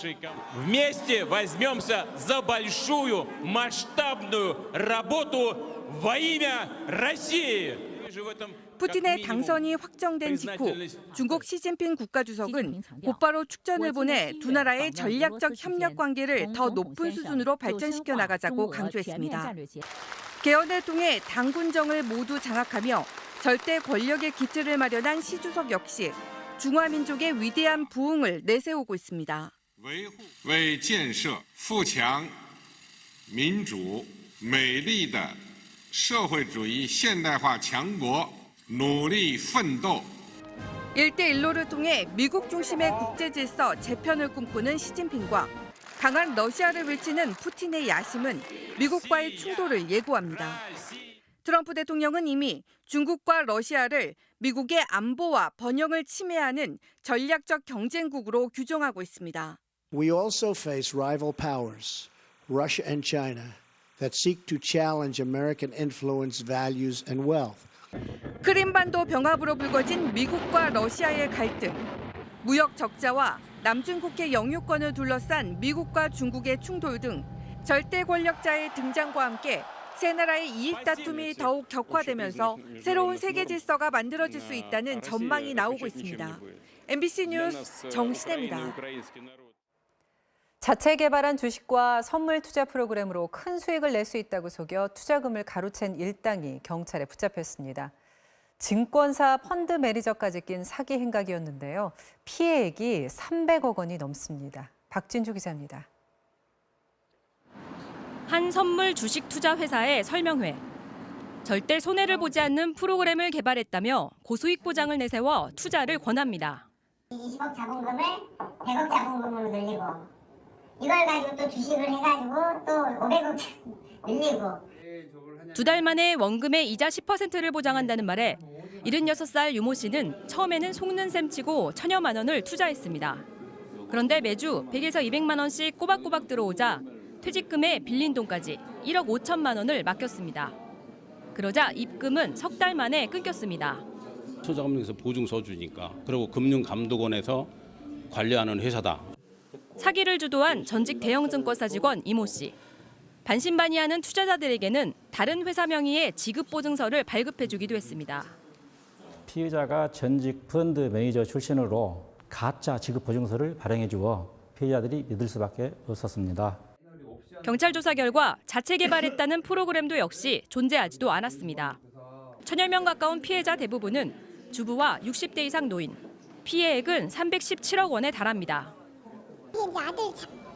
Вместе возьмемся за большую масштабную работу во имя России. 푸틴의 당선이 확정된 직후 중국 시진핑 국가주석은 곧바로 축전을 보내 두 나라의 전략적 협력 관계를 더 높은 수준으로 발전시켜 나가자고 강조했습니다. 개헌을 통해 당군정을 모두 장악하며 절대 권력의 기틀을 마련한 시 주석 역시 중화민족의 위대한 부흥을 내세우고 있습니다. 为建设富强、民主、美丽的社会主义现代化强国努力奋斗. 1대1로를 통해 미국 중심의 국제 질서 재편을 꿈꾸는 시진핑과 강한 러시아를 외치는 푸틴의 야심은 미국과의 충돌을 예고합니다. 트럼프 대통령은 이미 중국과 러시아를 미국의 안보와 번영을 침해하는 전략적 경쟁국으로 규정하고 있습니다. We also face rival powers, Russia and China, that seek to challenge American influence, values, and wealth. 크림반도 병합으로 불거진 미국과 러시아의 갈등, 무역 적자와 남중국해 영유권을 둘러싼 미국과 중국의 충돌 등 절대 권력자의 등장과 함께 세 나라의 이익 다툼이 더욱 격화되면서 새로운 세계 질서가 만들어질 수 있다는 전망이 나오고 있습니다. MBC 뉴스 정신혜입니다. 자체 개발한 주식과 선물 투자 프로그램으로 큰 수익을 낼 수 있다고 속여 투자금을 가로챈 일당이 경찰에 붙잡혔습니다. 증권사 펀드 매니저까지 낀 사기 행각이었는데요. 피해액이 300억 원이 넘습니다. 박진주 기자입니다. 한 선물 주식 투자 회사의 설명회. 절대 손해를 보지 않는 프로그램을 개발했다며 고수익 보장을 내세워 투자를 권합니다. 20억 자본금을 100억 자본금으로 늘리고 이걸 가지고 또 주식을 해가지고 또 500억 늘리고. 2달 만에 원금의 이자 10%를 보장한다는 말에 76살 유모 씨는 처음에는 속는 셈 치고 천여만 원을 투자했습니다. 그런데 매주 100에서 200만 원씩 꼬박꼬박 들어오자 퇴직금에 빌린 돈까지 1억 5천만 원을 맡겼습니다. 그러자 입금은 석 달 만에 끊겼습니다. 투자금융에서 보증서 주니까 그리고 금융감독원에서 관리하는 회사다. 사기를 주도한 전직 대형증권사 직원 이모 씨. 반신반의하는 투자자들에게는 다른 회사 명의의 지급보증서를 발급해주기도 했습니다. 피해자가 전직 펀드 매니저 출신으로 가짜 지급보증서를 발행해주어 피해자들이 믿을 수밖에 없었습니다. 경찰 조사 결과 자체 개발했다는 프로그램도 역시 존재하지도 않았습니다. 1000여 명 가까운 피해자 대부분은 주부와 60대 이상 노인. 피해액은 317억 원에 달합니다. 이제 아들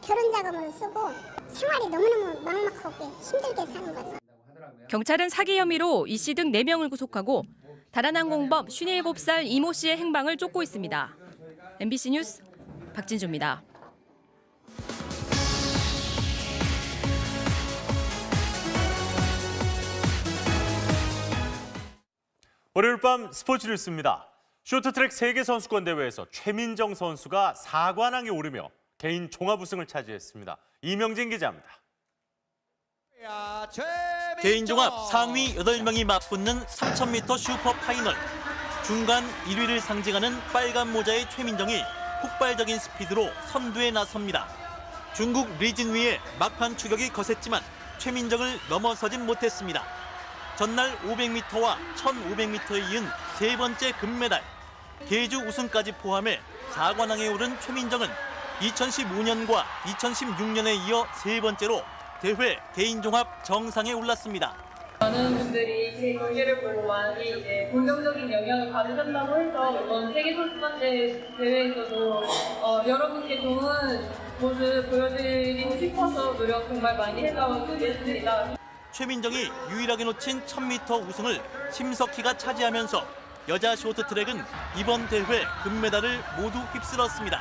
결혼 자금으로 쓰고 생활이 너무너무 막막하게 힘들게 사는 거죠. 경찰은 사기 혐의로 이 씨 등 4명을 구속하고 달아난 공범 57살 이모 씨의 행방을 쫓고 있습니다. MBC 뉴스 박진주입니다. 월요일 밤 스포츠 뉴스입니다. 쇼트트랙 세계선수권 대회에서 최민정 선수가 4관왕에 오르며 개인 종합 우승을 차지했습니다. 이명진 기자입니다. 개인 종합 상위 8명이 맞붙는 3000m 슈퍼 파이널. 중간 1위를 상징하는 빨간 모자의 최민정이 폭발적인 스피드로 선두에 나섭니다. 중국 리진위의 막판 추격이 거셌지만 최민정을 넘어서진 못했습니다. 전날 500m와 1500m에 이은 세 번째 금메달, 계주 우승까지 포함해 4관왕에 오른 최민정은 2015년과 2016년에 이어 세 번째로 대회 개인 종합 정상에 올랐습니다. 많은 분들이 제 경기를 보고 많이 이제 긍정적인 영향을 받으셨다고 해서 이번 세계선수권 대회에서도 여러분께 좋은 모습 보여드리고 싶어서 노력 정말 많이 해서 준비했습니다. 최민정이 유일하게 놓친 1000m 우승을 심석희가 차지하면서 여자 쇼트트랙은 이번 대회 금메달을 모두 휩쓸었습니다.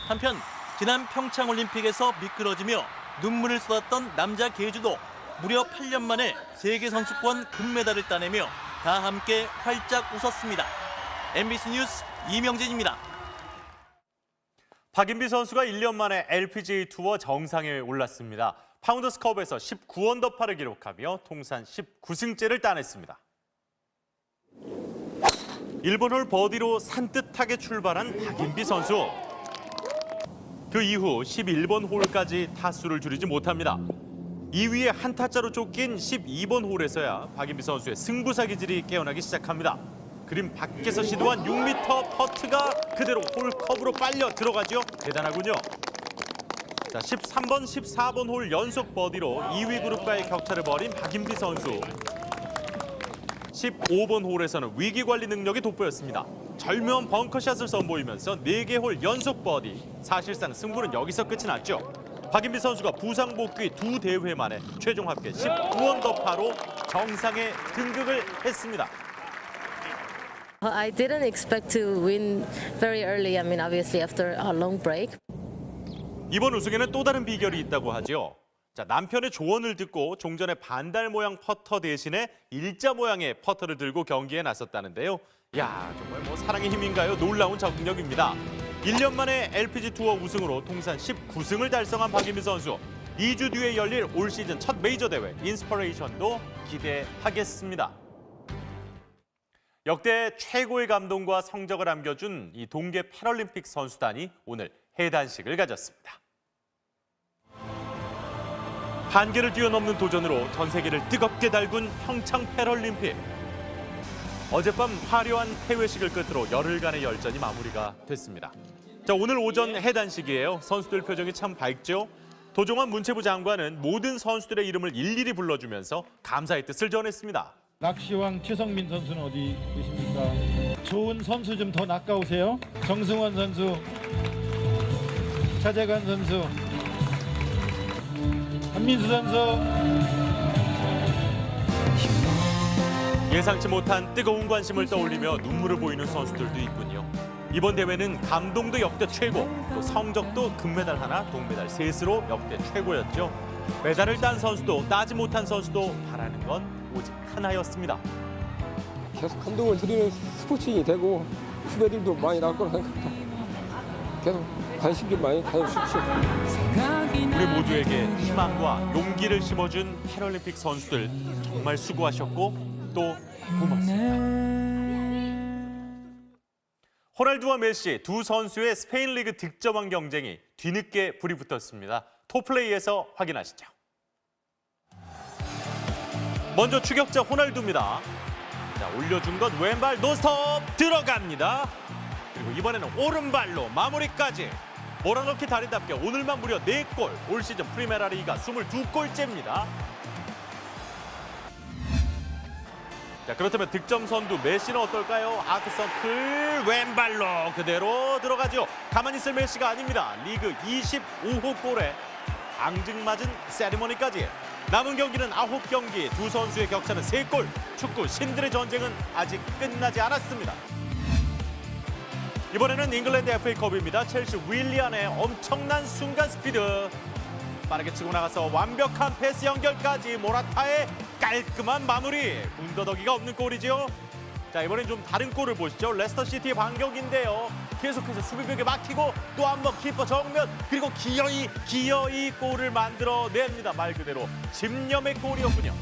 한편 지난 평창올림픽에서 미끄러지며 눈물을 쏟았던 남자 계주도 무려 8년 만에 세계선수권 금메달을 따내며 다 함께 활짝 웃었습니다. MBC 뉴스 이명진입니다. 박인비 선수가 1년 만에 LPGA 투어 정상에 올랐습니다. 파운더스컵에서 19언더파를 기록하며 통산 19승째를 따냈습니다. 1번 홀 버디로 산뜻하게 출발한 박인비 선수. 그 이후 11번 홀까지 타수를 줄이지 못합니다. 2위에 한 타짜로 쫓긴 12번 홀에서야 박인비 선수의 승부사 기질이 깨어나기 시작합니다. 그림 밖에서 시도한 6m 퍼트가 그대로 홀컵으로 빨려 들어가죠. 대단하군요. 자, 13번, 14번 홀 연속 버디로 2위 그룹과의 격차를 벌인 박인비 선수. 15번 홀에서는 위기 관리 능력이 돋보였습니다. 절묘한 벙커샷을 선보이면서 4개 홀 연속 버디. 사실상 승부는 여기서 끝이 났죠. 박인비 선수가 부상 복귀 2대회 만에 최종 합계 19언더파로 정상에 등극을 했습니다. I didn't expect to win very early. I mean, obviously after a long break. 이번 우승에는 또 다른 비결이 있다고 하죠. 자, 남편의 조언을 듣고 종전의 반달 모양 퍼터 대신에 일자 모양의 퍼터를 들고 경기에 나섰다는데요. 야, 정말 사랑의 힘인가요? 놀라운 적응력입니다. 1년 만에 LPG 투어 우승으로 통산 19승을 달성한 박인비 선수. 2주 뒤에 열릴 올 시즌 첫 메이저 대회 인스퍼레이션도 기대하겠습니다. 역대 최고의 감동과 성적을 안겨준 이 동계 패럴림픽 선수단이 오늘 해단식을 가졌습니다. 한계를 뛰어넘는 도전으로 전 세계를 뜨겁게 달군 평창 패럴림픽. 어젯밤 화려한 폐회식을 끝으로 열흘간의 열전이 마무리가 됐습니다. 자, 오늘 오전 해단식이에요. 선수들 표정이 참 밝죠. 도종환 문체부 장관은 모든 선수들의 이름을 일일이 불러주면서 감사의 뜻을 전했습니다. 낚시왕 최성민 선수는 어디 계십니까? 좋은 선수 좀 더 낚아오세요. 정승원 선수, 차재관 선수, 한민수 선수. 예상치 못한 뜨거운 관심을 떠올리며 눈물을 보이는 선수들도 있군요. 이번 대회는 감동도 역대 최고, 또 성적도 금메달 하나, 동메달 셋으로 역대 최고였죠. 메달을 딴 선수도 따지 못한 선수도 바라는 건 오직 하나였습니다. 계속 감동을 드리는 스포츠인이 되고 후배들도 많이 나올 거라니까 계속 관심 좀 많이 가져주십시오. 우리 모두에게 희망과 용기를 심어준 패럴림픽 선수들 정말 수고하셨고 또 고맙습니다. 호날두와 메시 두 선수의 스페인 리그 득점왕 경쟁이 뒤늦게 불이 붙었습니다. 톱플레이에서 확인하시죠. 먼저 추격자 호날두입니다. 자, 올려준 건 왼발 노스톱 들어갑니다. 그리고 이번에는 오른발로 마무리까지. 몰아넣기 달인답게 오늘만 무려 4골, 올 시즌 프리메라 리가 22골째입니다. 자, 그렇다면 득점 선두 메시는 어떨까요? 아크서클 왼발로 그대로 들어가죠. 가만히 있을 메시가 아닙니다. 리그 25호 골에 앙증맞은 세리머니까지. 남은 경기는 9경기, 두 선수의 격차는 3골. 축구 신들의 전쟁은 아직 끝나지 않았습니다. 이번에는 잉글랜드 FA컵입니다. 첼시 윌리안의 엄청난 순간 스피드. 빠르게 치고 나가서 완벽한 패스 연결까지 모라타의 깔끔한 마무리. 군더더기가 없는 골이죠. 자, 이번엔 좀 다른 골을 보시죠. 레스터시티의 반격인데요. 계속해서 수비벽에 막히고 또 한 번 키퍼 정면, 그리고 기어이 골을 만들어냅니다. 말 그대로 집념의 골이었군요.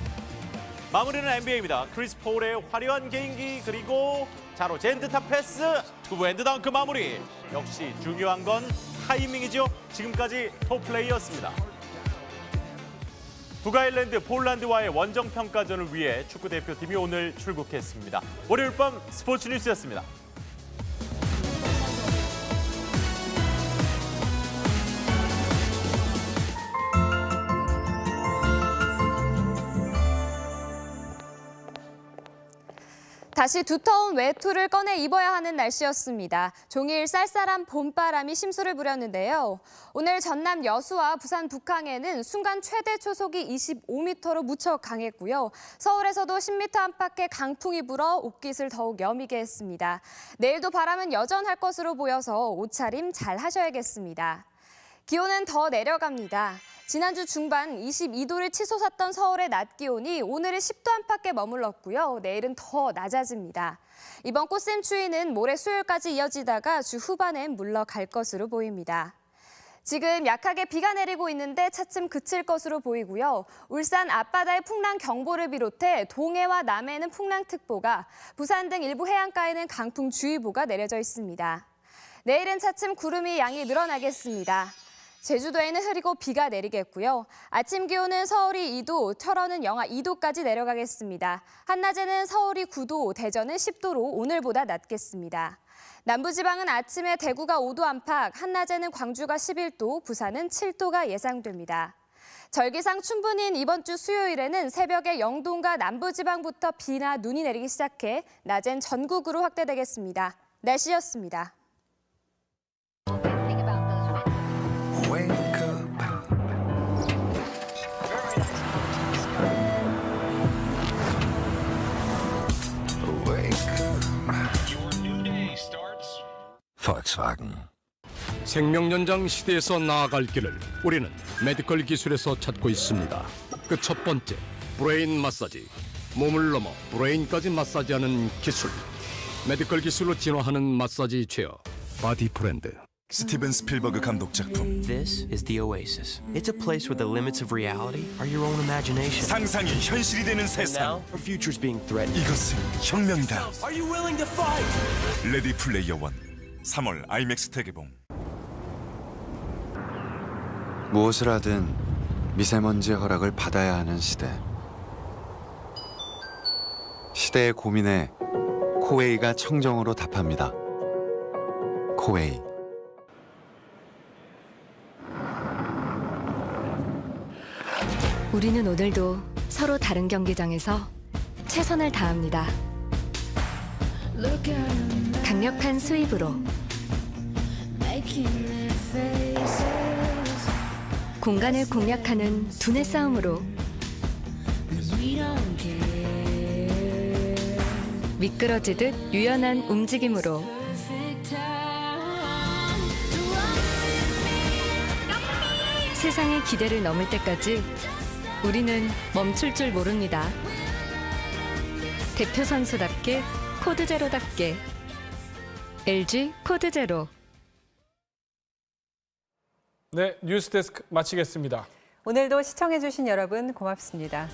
마무리는 NBA입니다. 크리스 폴의 화려한 개인기, 그리고 자로 젠듯한 패스, 투핸드 덩크 마무리. 역시 중요한 건 타이밍이죠. 지금까지 톱 플레이였습니다. 북아일랜드 폴란드와의 원정평가전을 위해 축구대표팀이 오늘 출국했습니다. 월요일 밤 스포츠 뉴스였습니다. 다시 두터운 외투를 꺼내 입어야 하는 날씨였습니다. 종일 쌀쌀한 봄바람이 심수를 부렸는데요. 오늘 전남 여수와 부산 북항에는 순간 최대 초속이 25m로 무척 강했고요. 서울에서도 10m 안팎의 강풍이 불어 옷깃을 더욱 여미게 했습니다. 내일도 바람은 여전할 것으로 보여서 옷차림 잘 하셔야겠습니다. 기온은 더 내려갑니다. 지난주 중반 22도를 치솟았던 서울의 낮 기온이 오늘은 10도 안팎에 머물렀고요. 내일은 더 낮아집니다. 이번 꽃샘 추위는 모레 수요일까지 이어지다가 주 후반엔 물러갈 것으로 보입니다. 지금 약하게 비가 내리고 있는데 차츰 그칠 것으로 보이고요. 울산 앞바다에 풍랑 경보를 비롯해 동해와 남해는 풍랑특보가, 부산 등 일부 해안가에는 강풍주의보가 내려져 있습니다. 내일은 차츰 구름이 양이 늘어나겠습니다. 제주도에는 흐리고 비가 내리겠고요. 아침 기온은 서울이 2도, 철원은 영하 2도까지 내려가겠습니다. 한낮에는 서울이 9도, 대전은 10도로 오늘보다 낮겠습니다. 남부지방은 아침에 대구가 5도 안팎, 한낮에는 광주가 11도, 부산은 7도가 예상됩니다. 절기상 춘분인 이번 주 수요일에는 새벽에 영동과 남부지방부터 비나 눈이 내리기 시작해 낮엔 전국으로 확대되겠습니다. 날씨였습니다. Volkswagen. 생명연장 시대에서 나아갈 길을 우리는 메디컬 기술에서 찾고 있습니다. 그 첫 번째, 브레인 마사지. 몸을 넘어 브레인까지 마사지하는 기술. 메디컬 기술로 진화하는 마사지 체어 바디 브랜드. 스티븐 스필버그 감독 작품. This is the Oasis. It's a place where the limits of reality are your own imagination. 상상이 현실이 되는 세상. Now, our future's being threatened. 이것은 혁명이다. Are you willing to fight? 레디 플레이어 원. 3월 IMAX 대개봉. 무엇을 하든 미세먼지의 허락을 받아야 하는 시대. 시대의 고민에 코웨이가 청정으로 답합니다. 코웨이. 우리는 오늘도 서로 다른 경기장에서 최선을 다합니다. 강력한 스윕으로 공간을 공략하는 두뇌 싸움으로 미끄러지듯 유연한 움직임으로 세상의 기대를 넘을 때까지 우리는 멈출 줄 모릅니다. 대표 선수답게 코드 제로답게 LG 코드 제로. 네, 뉴스데스크 마치겠습니다. 오늘도 시청해주신 여러분 고맙습니다.